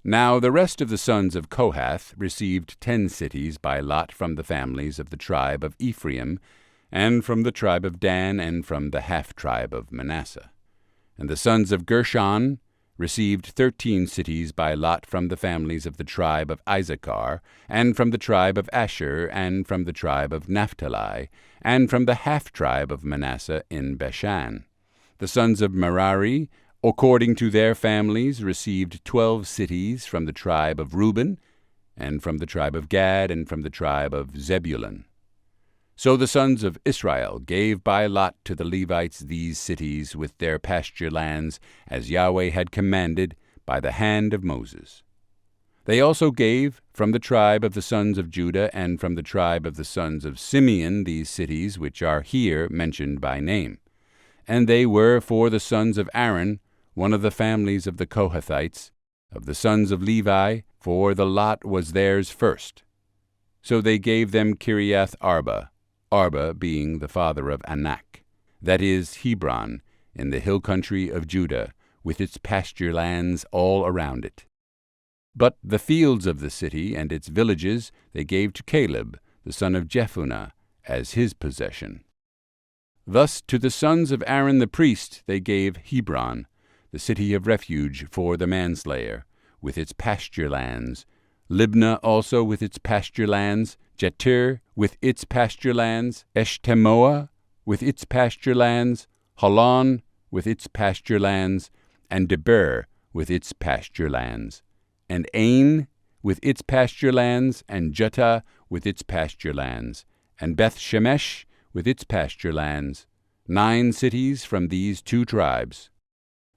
Now the rest of the sons of Kohath received 10 cities by lot from the families of the tribe of Ephraim, and from the tribe of Dan, and from the half-tribe of Manasseh. And the sons of Gershon received 13 cities by lot from the families of the tribe of Issachar, and from the tribe of Asher, and from the tribe of Naphtali, and from the half-tribe of Manasseh in Bashan. The sons of Merari, according to their families, received 12 cities from the tribe of Reuben, and from the tribe of Gad, and from the tribe of Zebulun. So the sons of Israel gave by lot to the Levites these cities with their pasture lands, as Yahweh had commanded by the hand of Moses. They also gave from the tribe of the sons of Judah and from the tribe of the sons of Simeon these cities which are here mentioned by name. And they were for the sons of Aaron, one of the families of the Kohathites, of the sons of Levi, for the lot was theirs first. So they gave them Kiriath Arba, Arba being the father of Anak, that is, Hebron, in the hill country of Judah, with its pasture lands all around it. But the fields of the city and its villages they gave to Caleb, the son of Jephunneh, as his possession. Thus to the sons of Aaron the priest they gave Hebron, the city of refuge for the manslayer, with its pasture lands, Libnah also with its pasture lands, Jeter with its pasture lands, Eshtemoa with its pasture lands, Holon with its pasture lands, and Debir with its pasture lands, and Ain with its pasture lands, and Juttah with its pasture lands, and Beth-Shemesh with its pasture lands, 9 cities from these 2 tribes.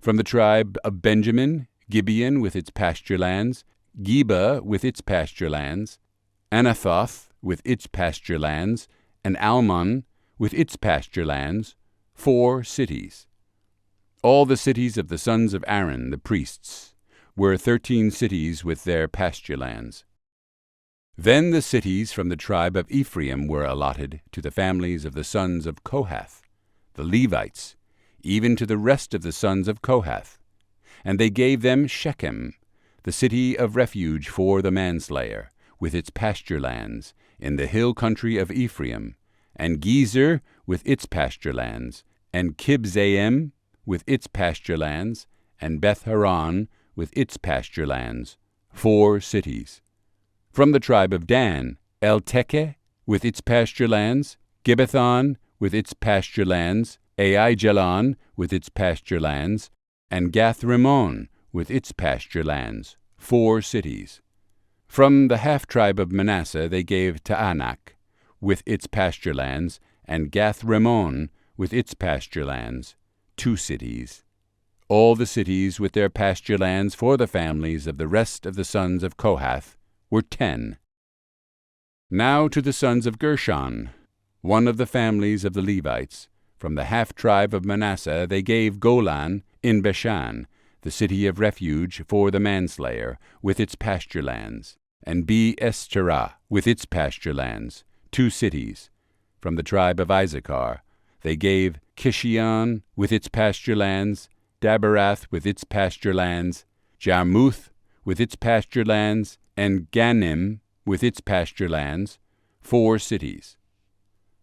From the tribe of Benjamin, Gibeon with its pasture lands, Geba with its pasture lands, Anathoth with its pasture lands, and Almon with its pasture lands, 4 cities. All the cities of the sons of Aaron the priests were 13 cities with their pasture lands. Then the cities from the tribe of Ephraim were allotted to the families of the sons of Kohath, the Levites, even to the rest of the sons of Kohath. And they gave them Shechem, the city of refuge for the manslayer, with its pasture lands, in the hill country of Ephraim, and Gezer with its pasture lands, and Kibzaim with its pasture lands, and Beth-horon with its pasture lands, 4 cities. From the tribe of Dan, El-Tekeh with its pasture lands, Gibbethon with its pasture lands, Aijalon with its pasture lands, and Gath-Rimmon with its pasture lands, 4 cities. From the half-tribe of Manasseh they gave Taanach with its pasture lands, and Gath-Rimmon with its pasture lands, 2 cities. All the cities with their pasture lands for the families of the rest of the sons of Kohath were 10. Now to the sons of Gershon, one of the families of the Levites, from the half-tribe of Manasseh they gave Golan in Bashan, the city of refuge for the manslayer, with its pasture lands, and Be-Esterah with its pasture lands, 2 cities. From the tribe of Issachar they gave Kishion with its pasture lands, Daberath with its pasture lands, Jarmuth with its pasture lands, and Ganim with its pasture lands, 4 cities.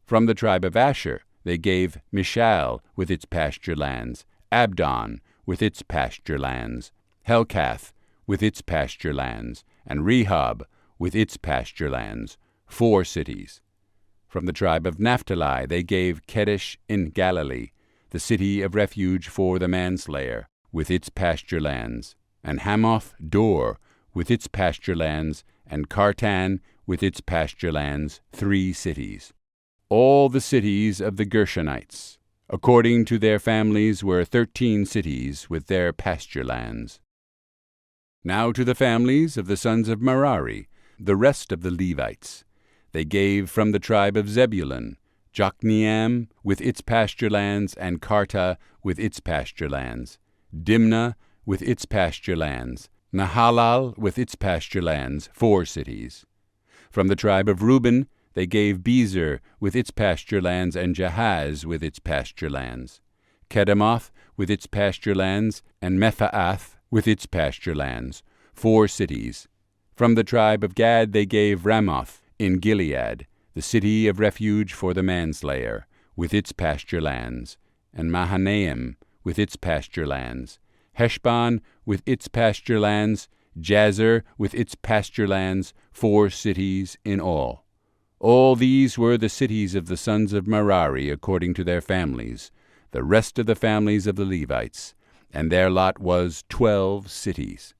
From the tribe of Asher they gave Mishal with its pasture lands, Abdon with its pasture lands, Helkath with its pasture lands, and Rehob with its pasture lands, 4 cities. From the tribe of Naphtali they gave Kedesh in Galilee, the city of refuge for the manslayer, with its pasture lands, and Hamoth Dor with its pasture lands, and Kartan with its pasture lands, 3 cities. All the cities of the Gershonites, according to their families, were 13 cities with their pasture lands. Now to the families of the sons of Merari, the rest of the Levites, they gave from the tribe of Zebulun, Jokneam with its pasture lands, and Karta with its pasture lands, Dimnah with its pasture lands, Nahalal with its pasture lands, 4 cities. From the tribe of Reuben they gave Bezer with its pasture lands, and Jahaz with its pasture lands, Kedemoth with its pasture lands, and Mephaath with its pasture lands, 4 cities. From the tribe of Gad they gave Ramoth in Gilead, the city of refuge for the manslayer, with its pasture lands, and Mahanaim with its pasture lands, Heshbon with its pasture lands, Jazer with its pasture lands, 4 cities in all. All these were the cities of the sons of Merari according to their families, the rest of the families of the Levites, and their lot was 12 cities.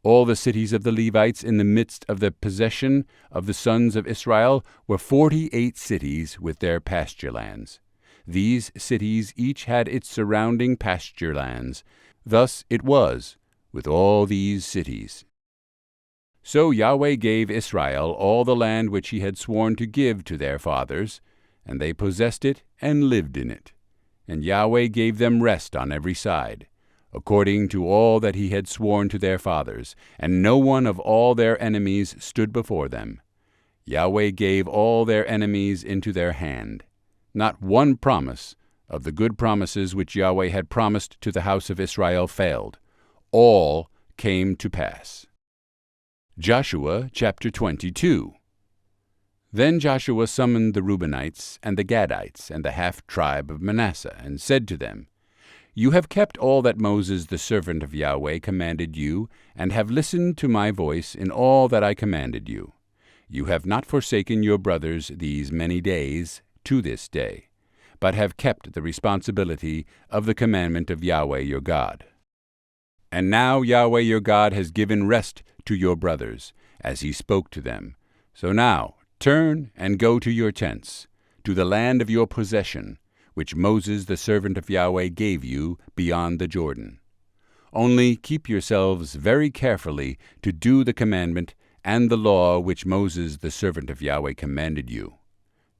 All the cities of the Levites in the midst of the possession of the sons of Israel were 48 cities with their pasture lands. These cities each had its surrounding pasture lands. Thus it was with all these cities. So Yahweh gave Israel all the land which he had sworn to give to their fathers, and they possessed it and lived in it. And Yahweh gave them rest on every side, according to all that he had sworn to their fathers, and no one of all their enemies stood before them. Yahweh gave all their enemies into their hand. Not one promise of the good promises which Yahweh had promised to the house of Israel failed. All came to pass. Joshua chapter 22. Then Joshua summoned the Reubenites and the Gadites and the half-tribe of Manasseh, and said to them, You have kept all that Moses the servant of Yahweh commanded you, and have listened to my voice in all that I commanded you. You have not forsaken your brothers these many days to this day, but have kept the responsibility of the commandment of Yahweh your God. And now Yahweh your God has given rest to your brothers, as he spoke to them. So now turn and go to your tents, to the land of your possession, which Moses the servant of Yahweh gave you beyond the Jordan. Only keep yourselves very carefully to do the commandment and the law which Moses the servant of Yahweh commanded you,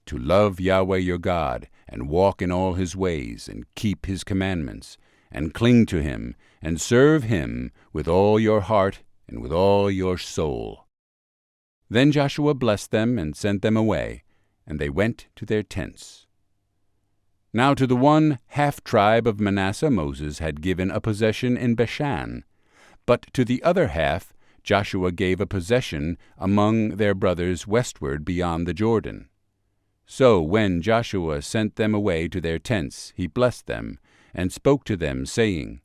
to love Yahweh your God, and walk in all his ways, and keep his commandments, and cling to him, and serve him with all your heart and with all your soul. Then Joshua blessed them and sent them away, and they went to their tents. Now to the one half-tribe of Manasseh Moses had given a possession in Bashan, but to the other half Joshua gave a possession among their brothers westward beyond the Jordan. So when Joshua sent them away to their tents, he blessed them, and spoke to them, saying,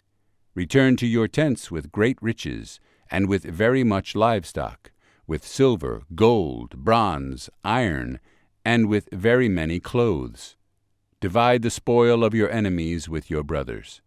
Return to your tents with great riches, and with very much livestock, with silver, gold, bronze, iron, and with very many clothes. Divide the spoil of your enemies with your brothers.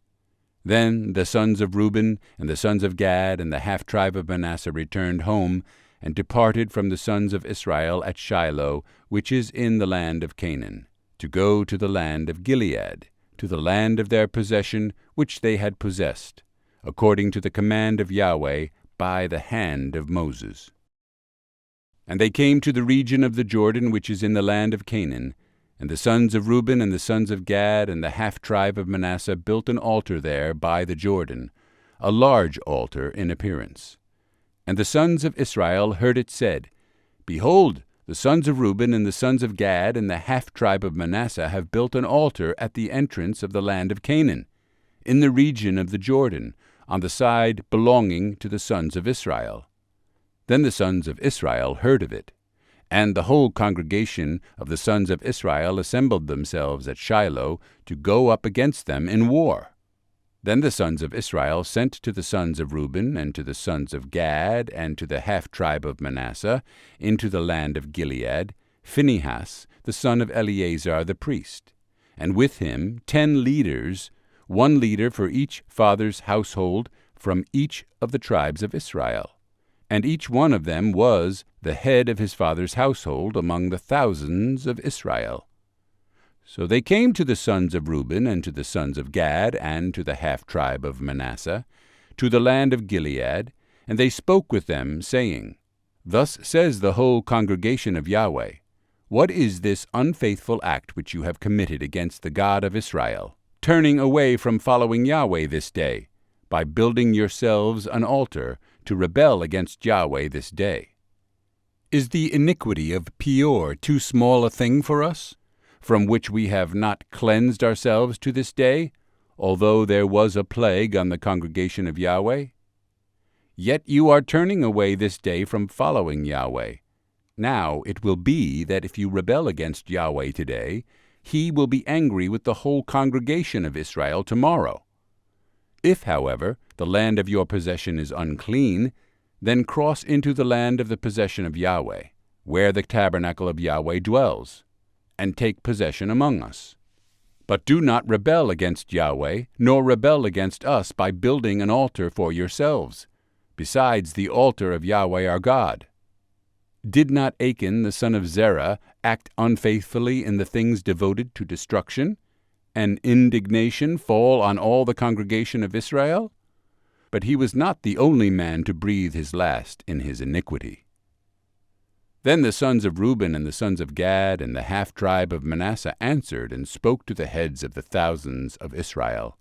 Then the sons of Reuben and the sons of Gad and the half-tribe of Manasseh returned home, and departed from the sons of Israel at Shiloh, which is in the land of Canaan, to go to the land of Gilead, to the land of their possession which they had possessed, according to the command of Yahweh by the hand of Moses. And they came to the region of the Jordan which is in the land of Canaan, and the sons of Reuben and the sons of Gad and the half-tribe of Manasseh built an altar there by the Jordan, a large altar in appearance. And the sons of Israel heard it said, Behold, the sons of Reuben and the sons of Gad and the half-tribe of Manasseh have built an altar at the entrance of the land of Canaan, in the region of the Jordan, on the side belonging to the sons of Israel. Then the sons of Israel heard of it. And the whole congregation of the sons of Israel assembled themselves at Shiloh to go up against them in war. Then the sons of Israel sent to the sons of Reuben and to the sons of Gad and to the half-tribe of Manasseh into the land of Gilead Phinehas, the son of Eleazar the priest, and with him 10 leaders, 1 leader for each father's household from each of the tribes of Israel. And each one of them was the head of his father's household among the thousands of Israel. So they came to the sons of Reuben and to the sons of Gad and to the half-tribe of Manasseh, to the land of Gilead, and they spoke with them, saying, Thus says the whole congregation of Yahweh, What is this unfaithful act which you have committed against the God of Israel, turning away from following Yahweh this day, by building yourselves an altar, to rebel against Yahweh this day? Is the iniquity of Peor too small a thing for us, from which we have not cleansed ourselves to this day, although there was a plague on the congregation of Yahweh? Yet you are turning away this day from following Yahweh. Now it will be that if you rebel against Yahweh today, he will be angry with the whole congregation of Israel tomorrow. If, however, the land of your possession is unclean, then cross into the land of the possession of Yahweh, where the tabernacle of Yahweh dwells, and take possession among us. But do not rebel against Yahweh, nor rebel against us by building an altar for yourselves, besides the altar of Yahweh our God. Did not Achan the son of Zerah act unfaithfully in the things devoted to destruction, and indignation fall on all the congregation of Israel? But he was not the only man to breathe his last in his iniquity. Then the sons of Reuben and the sons of Gad and the half-tribe of Manasseh answered and spoke to the heads of the thousands of Israel.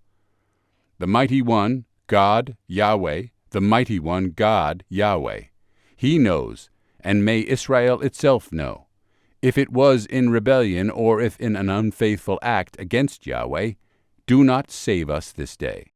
The mighty one, God, Yahweh, the mighty one, God, Yahweh. He knows, and may Israel itself know, if it was in rebellion or if in an unfaithful act against Yahweh. Do not save us this day.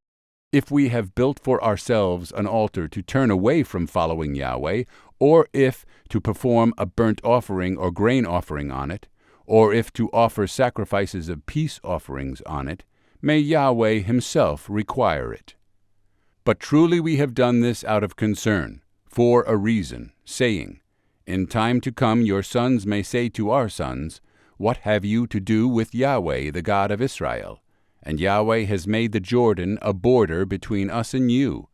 If we have built for ourselves an altar to turn away from following Yahweh, or if to perform a burnt offering or grain offering on it, or if to offer sacrifices of peace offerings on it, may Yahweh himself require it. But truly we have done this out of concern, for a reason, saying, In time to come your sons may say to our sons, What have you to do with Yahweh, the God of Israel? And Yahweh has made the Jordan a border between us and you.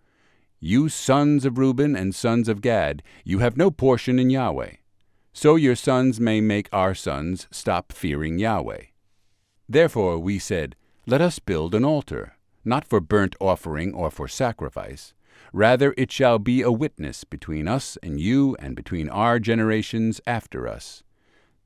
You sons of Reuben and sons of Gad, you have no portion in Yahweh. So your sons may make our sons stop fearing Yahweh. Therefore we said, Let us build an altar, not for burnt offering or for sacrifice. Rather it shall be a witness between us and you and between our generations after us,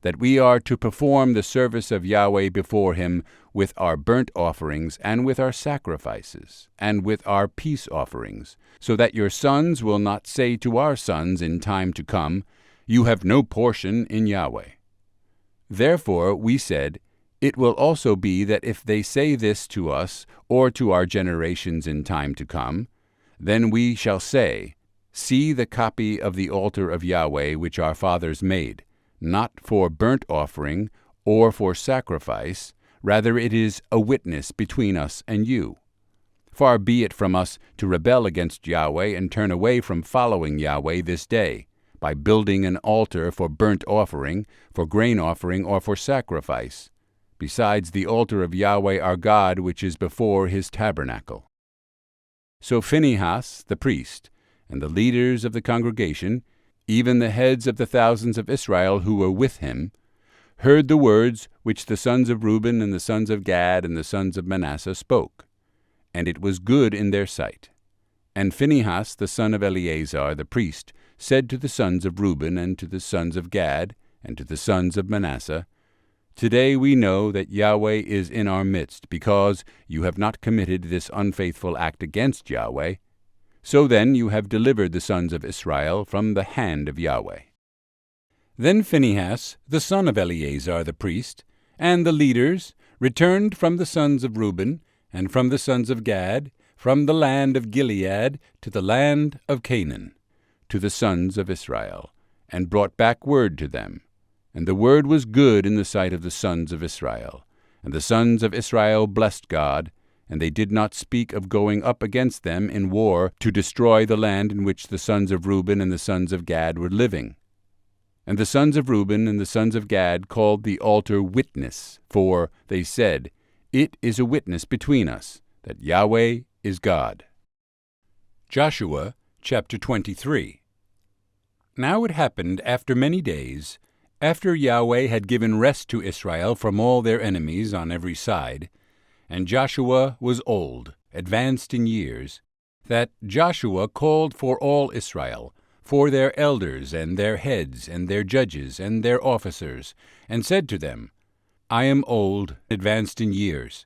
that we are to perform the service of Yahweh before him with our burnt offerings and with our sacrifices and with our peace offerings, so that your sons will not say to our sons in time to come, You have no portion in Yahweh. Therefore we said, It will also be that if they say this to us or to our generations in time to come, then we shall say, See the copy of the altar of Yahweh which our fathers made, not for burnt offering or for sacrifice, rather it is a witness between us and you. Far be it from us to rebel against Yahweh and turn away from following Yahweh this day, by building an altar for burnt offering, for grain offering, or for sacrifice, besides the altar of Yahweh our God which is before his tabernacle. So Phinehas the priest, and the leaders of the congregation, even the heads of the thousands of Israel who were with him, heard the words which the sons of Reuben and the sons of Gad and the sons of Manasseh spoke, and it was good in their sight. And Phinehas the son of Eleazar the priest said to the sons of Reuben and to the sons of Gad and to the sons of Manasseh, Today we know that Yahweh is in our midst, because you have not committed this unfaithful act against Yahweh. So then you have delivered the sons of Israel from the hand of Yahweh. Then Phinehas the son of Eleazar the priest and the leaders returned from the sons of Reuben and from the sons of Gad, from the land of Gilead to the land of Canaan, to the sons of Israel, and brought back word to them. And the word was good in the sight of the sons of Israel. And the sons of Israel blessed God, and they did not speak of going up against them in war to destroy the land in which the sons of Reuben and the sons of Gad were living. And the sons of Reuben and the sons of Gad called the altar Witness, for they said, It is a witness between us, that Yahweh is God. Joshua Chapter 23. Now it happened after many days, after Yahweh had given rest to Israel from all their enemies on every side, and Joshua was old, advanced in years, that Joshua called for all Israel, for their elders and their heads and their judges and their officers, and said to them, I am old, advanced in years,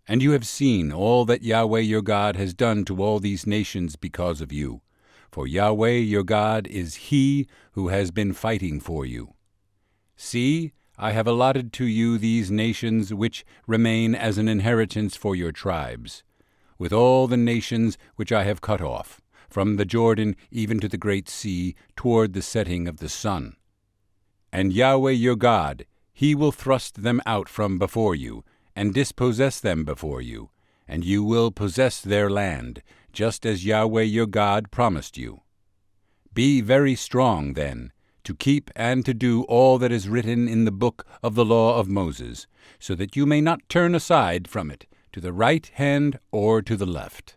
and you have seen all that Yahweh your God has done to all these nations because of you. For Yahweh your God is he who has been fighting for you. See, I have allotted to you these nations which remain as an inheritance for your tribes, with all the nations which I have cut off, from the Jordan even to the great sea, toward the setting of the sun. And Yahweh your God, he will thrust them out from before you, and dispossess them before you, and you will possess their land, just as Yahweh your God promised you. Be very strong, then, to keep and to do all that is written in the book of the law of Moses, so that you may not turn aside from it to the right hand or to the left,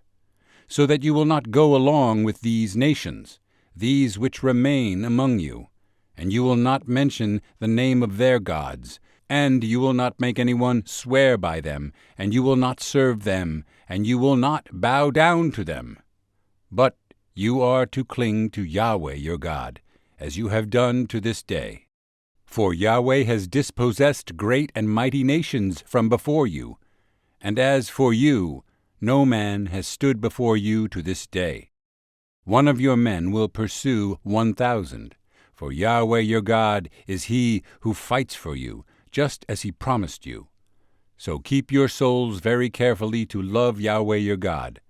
so that you will not go along with these nations, these which remain among you, and you will not mention the name of their gods, and you will not make anyone swear by them, and you will not serve them, and you will not bow down to them. But you are to cling to Yahweh your God, as you have done to this day. For Yahweh has dispossessed great and mighty nations from before you, and as for you, no man has stood before you to this day. One of your men will pursue 1,000, for Yahweh your God is he who fights for you, just as he promised you. So keep your souls very carefully to love Yahweh your God.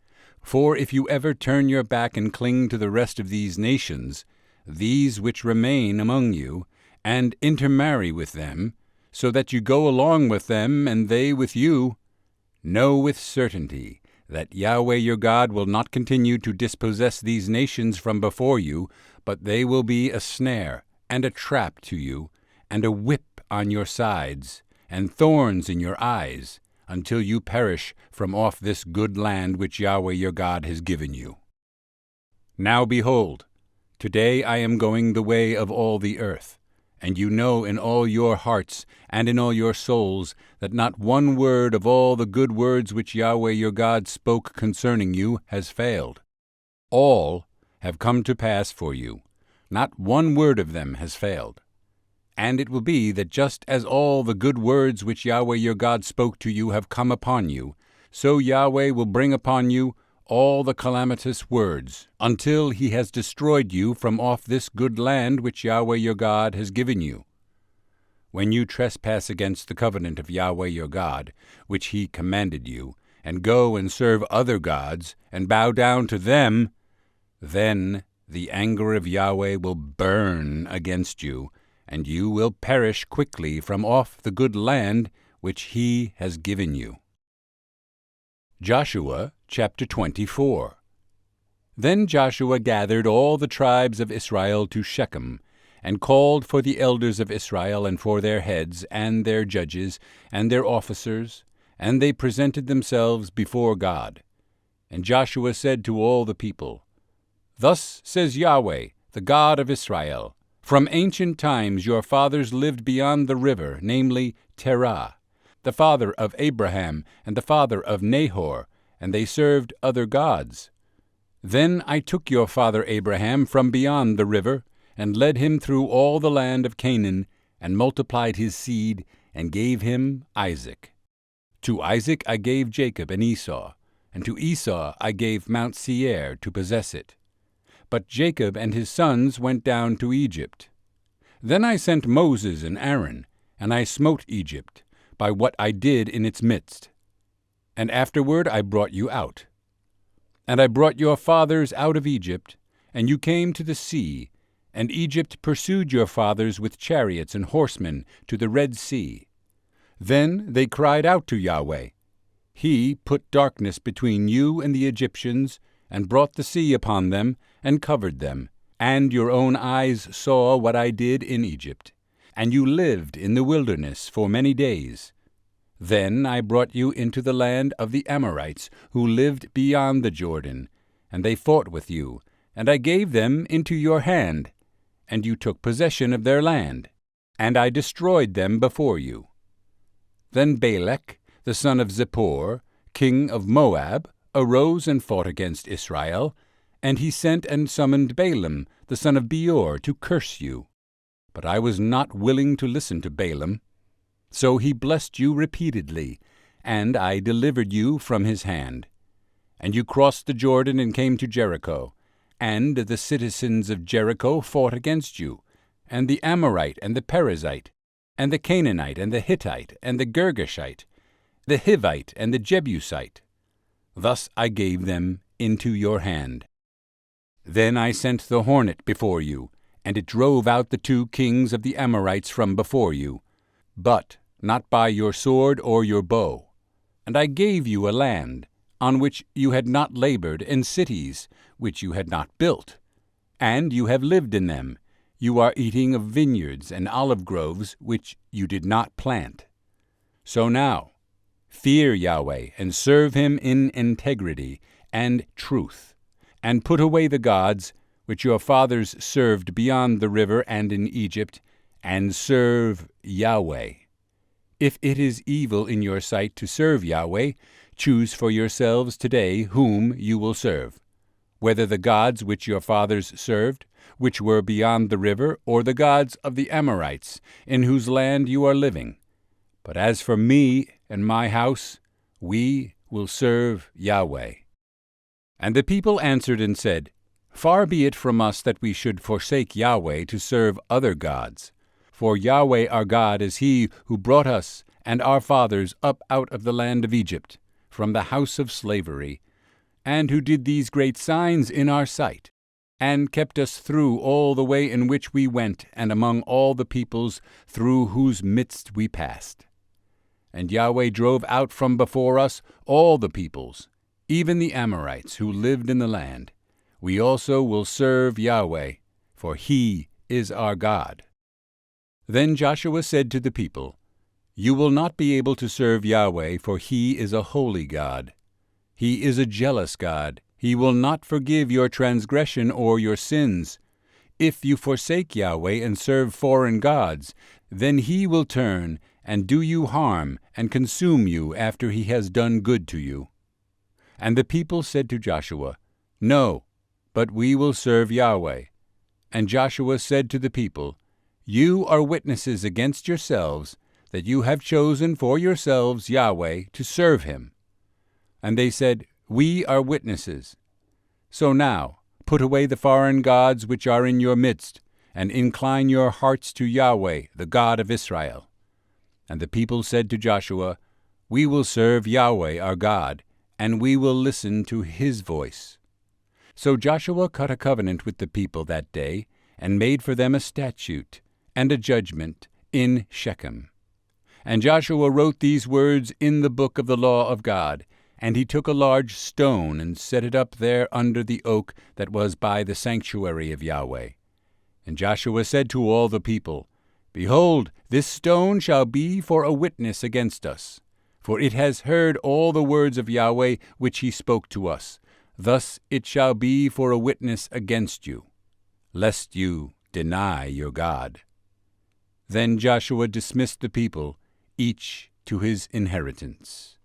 For if you ever turn your back and cling to the rest of these nations, these which remain among you, and intermarry with them, so that you go along with them and they with you, know with certainty that Yahweh your God will not continue to dispossess these nations from before you, but they will be a snare and a trap to you, and a whip on your sides, and thorns in your eyes, until you perish from off this good land which Yahweh your God has given you. Now behold, today I am going the way of all the earth, and you know in all your hearts and in all your souls that not one word of all the good words which Yahweh your God spoke concerning you has failed. All have come to pass for you, not one word of them has failed. And it will be that just as all the good words which Yahweh your God spoke to you have come upon you, so Yahweh will bring upon you all the calamitous words, until he has destroyed you from off this good land which Yahweh your God has given you. When you trespass against the covenant of Yahweh your God, which he commanded you, and go and serve other gods, and bow down to them, then the anger of Yahweh will burn against you, and you will perish quickly from off the good land which he has given you. Joshua chapter 24. Then Joshua gathered all the tribes of Israel to Shechem, and called for the elders of Israel and for their heads, and their judges, and their officers, and they presented themselves before God. And Joshua said to all the people, Thus says Yahweh, the God of Israel, From ancient times your fathers lived beyond the river, namely Terah, the father of Abraham and the father of Nahor, and they served other gods. Then I took your father Abraham from beyond the river, and led him through all the land of Canaan, and multiplied his seed, and gave him Isaac. To Isaac I gave Jacob and Esau, and to Esau I gave Mount Seir to possess it. But Jacob and his sons went down to Egypt. Then I sent Moses and Aaron, and I smote Egypt, by what I did in its midst. And afterward I brought you out. And I brought your fathers out of Egypt, and you came to the sea, and Egypt pursued your fathers with chariots and horsemen to the Red Sea. Then they cried out to Yahweh. He put darkness between you and the Egyptians, and brought the sea upon them, and covered them. And your own eyes saw what I did in Egypt. And you lived in the wilderness for many days. Then I brought you into the land of the Amorites, who lived beyond the Jordan, and they fought with you, and I gave them into your hand, and you took possession of their land, and I destroyed them before you. Then Balak, the son of Zippor, king of Moab, arose and fought against Israel, and he sent and summoned Balaam, the son of Beor, to curse you. But I was not willing to listen to Balaam. So he blessed you repeatedly, and I delivered you from his hand. And you crossed the Jordan and came to Jericho, and the citizens of Jericho fought against you, and the Amorite and the Perizzite, and the Canaanite and the Hittite and the Girgashite, the Hivite and the Jebusite. Thus I gave them into your hand. Then I sent the hornet before you, and it drove out the 2 kings of the Amorites from before you, but not by your sword or your bow. And I gave you a land on which you had not labored, and cities which you had not built. And you have lived in them. You are eating of vineyards and olive groves which you did not plant. So now, fear Yahweh, and serve him in integrity and truth, and put away the gods which your fathers served beyond the river and in Egypt, and serve Yahweh. If it is evil in your sight to serve Yahweh, choose for yourselves today whom you will serve, whether the gods which your fathers served, which were beyond the river, or the gods of the Amorites, in whose land you are living. But as for me and my house, we will serve Yahweh. And the people answered and said, Far be it from us that we should forsake Yahweh to serve other gods. For Yahweh our God is he who brought us and our fathers up out of the land of Egypt, from the house of slavery, and who did these great signs in our sight, and kept us through all the way in which we went, and among all the peoples through whose midst we passed. And Yahweh drove out from before us all the peoples, even the Amorites who lived in the land. We also will serve Yahweh, for he is our God. Then Joshua said to the people, You will not be able to serve Yahweh, for he is a holy God. He is a jealous God. He will not forgive your transgression or your sins. If you forsake Yahweh and serve foreign gods, then he will turn and do you harm and consume you after he has done good to you. And the people said to Joshua, No, but we will serve Yahweh. And Joshua said to the people, You are witnesses against yourselves that you have chosen for yourselves Yahweh to serve him. And they said, we are witnesses. So now put away the foreign gods which are in your midst, and incline your hearts to Yahweh, the God of Israel." And the people said to Joshua, "We will serve Yahweh our God, and we will listen to his voice." So Joshua cut a covenant with the people that day, and made for them a statute and a judgment in Shechem. And Joshua wrote these words in the book of the law of God, and he took a large stone and set it up there under the oak that was by the sanctuary of Yahweh. And Joshua said to all the people, "Behold, this stone shall be for a witness against us, for it has heard all the words of Yahweh which he spoke to us. Thus it shall be for a witness against you, lest you deny your God." Then Joshua dismissed the people, each to his inheritance.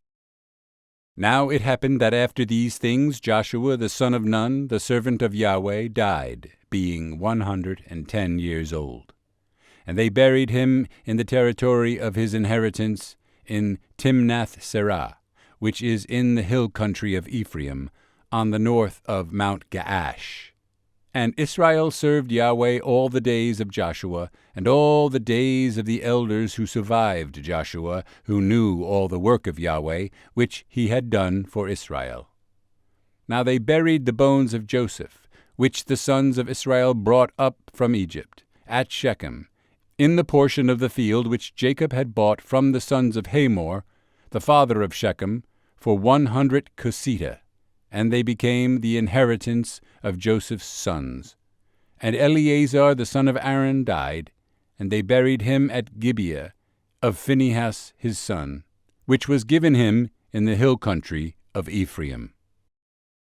Now it happened that after these things Joshua the son of Nun, the servant of Yahweh, died, being 110 years old. And they buried him in the territory of his inheritance in Timnath-serah, which is in the hill country of Ephraim, on the north of Mount Gaash. And Israel served Yahweh all the days of Joshua, and all the days of the elders who survived Joshua, who knew all the work of Yahweh, which he had done for Israel. Now they buried the bones of Joseph, which the sons of Israel brought up from Egypt, at Shechem, in the portion of the field which Jacob had bought from the sons of Hamor, the father of Shechem, for 100 cosita, and they became the inheritance of Joseph's sons. And Eleazar the son of Aaron died, and they buried him at Gibeah of Phinehas his son, which was given him in the hill country of Ephraim.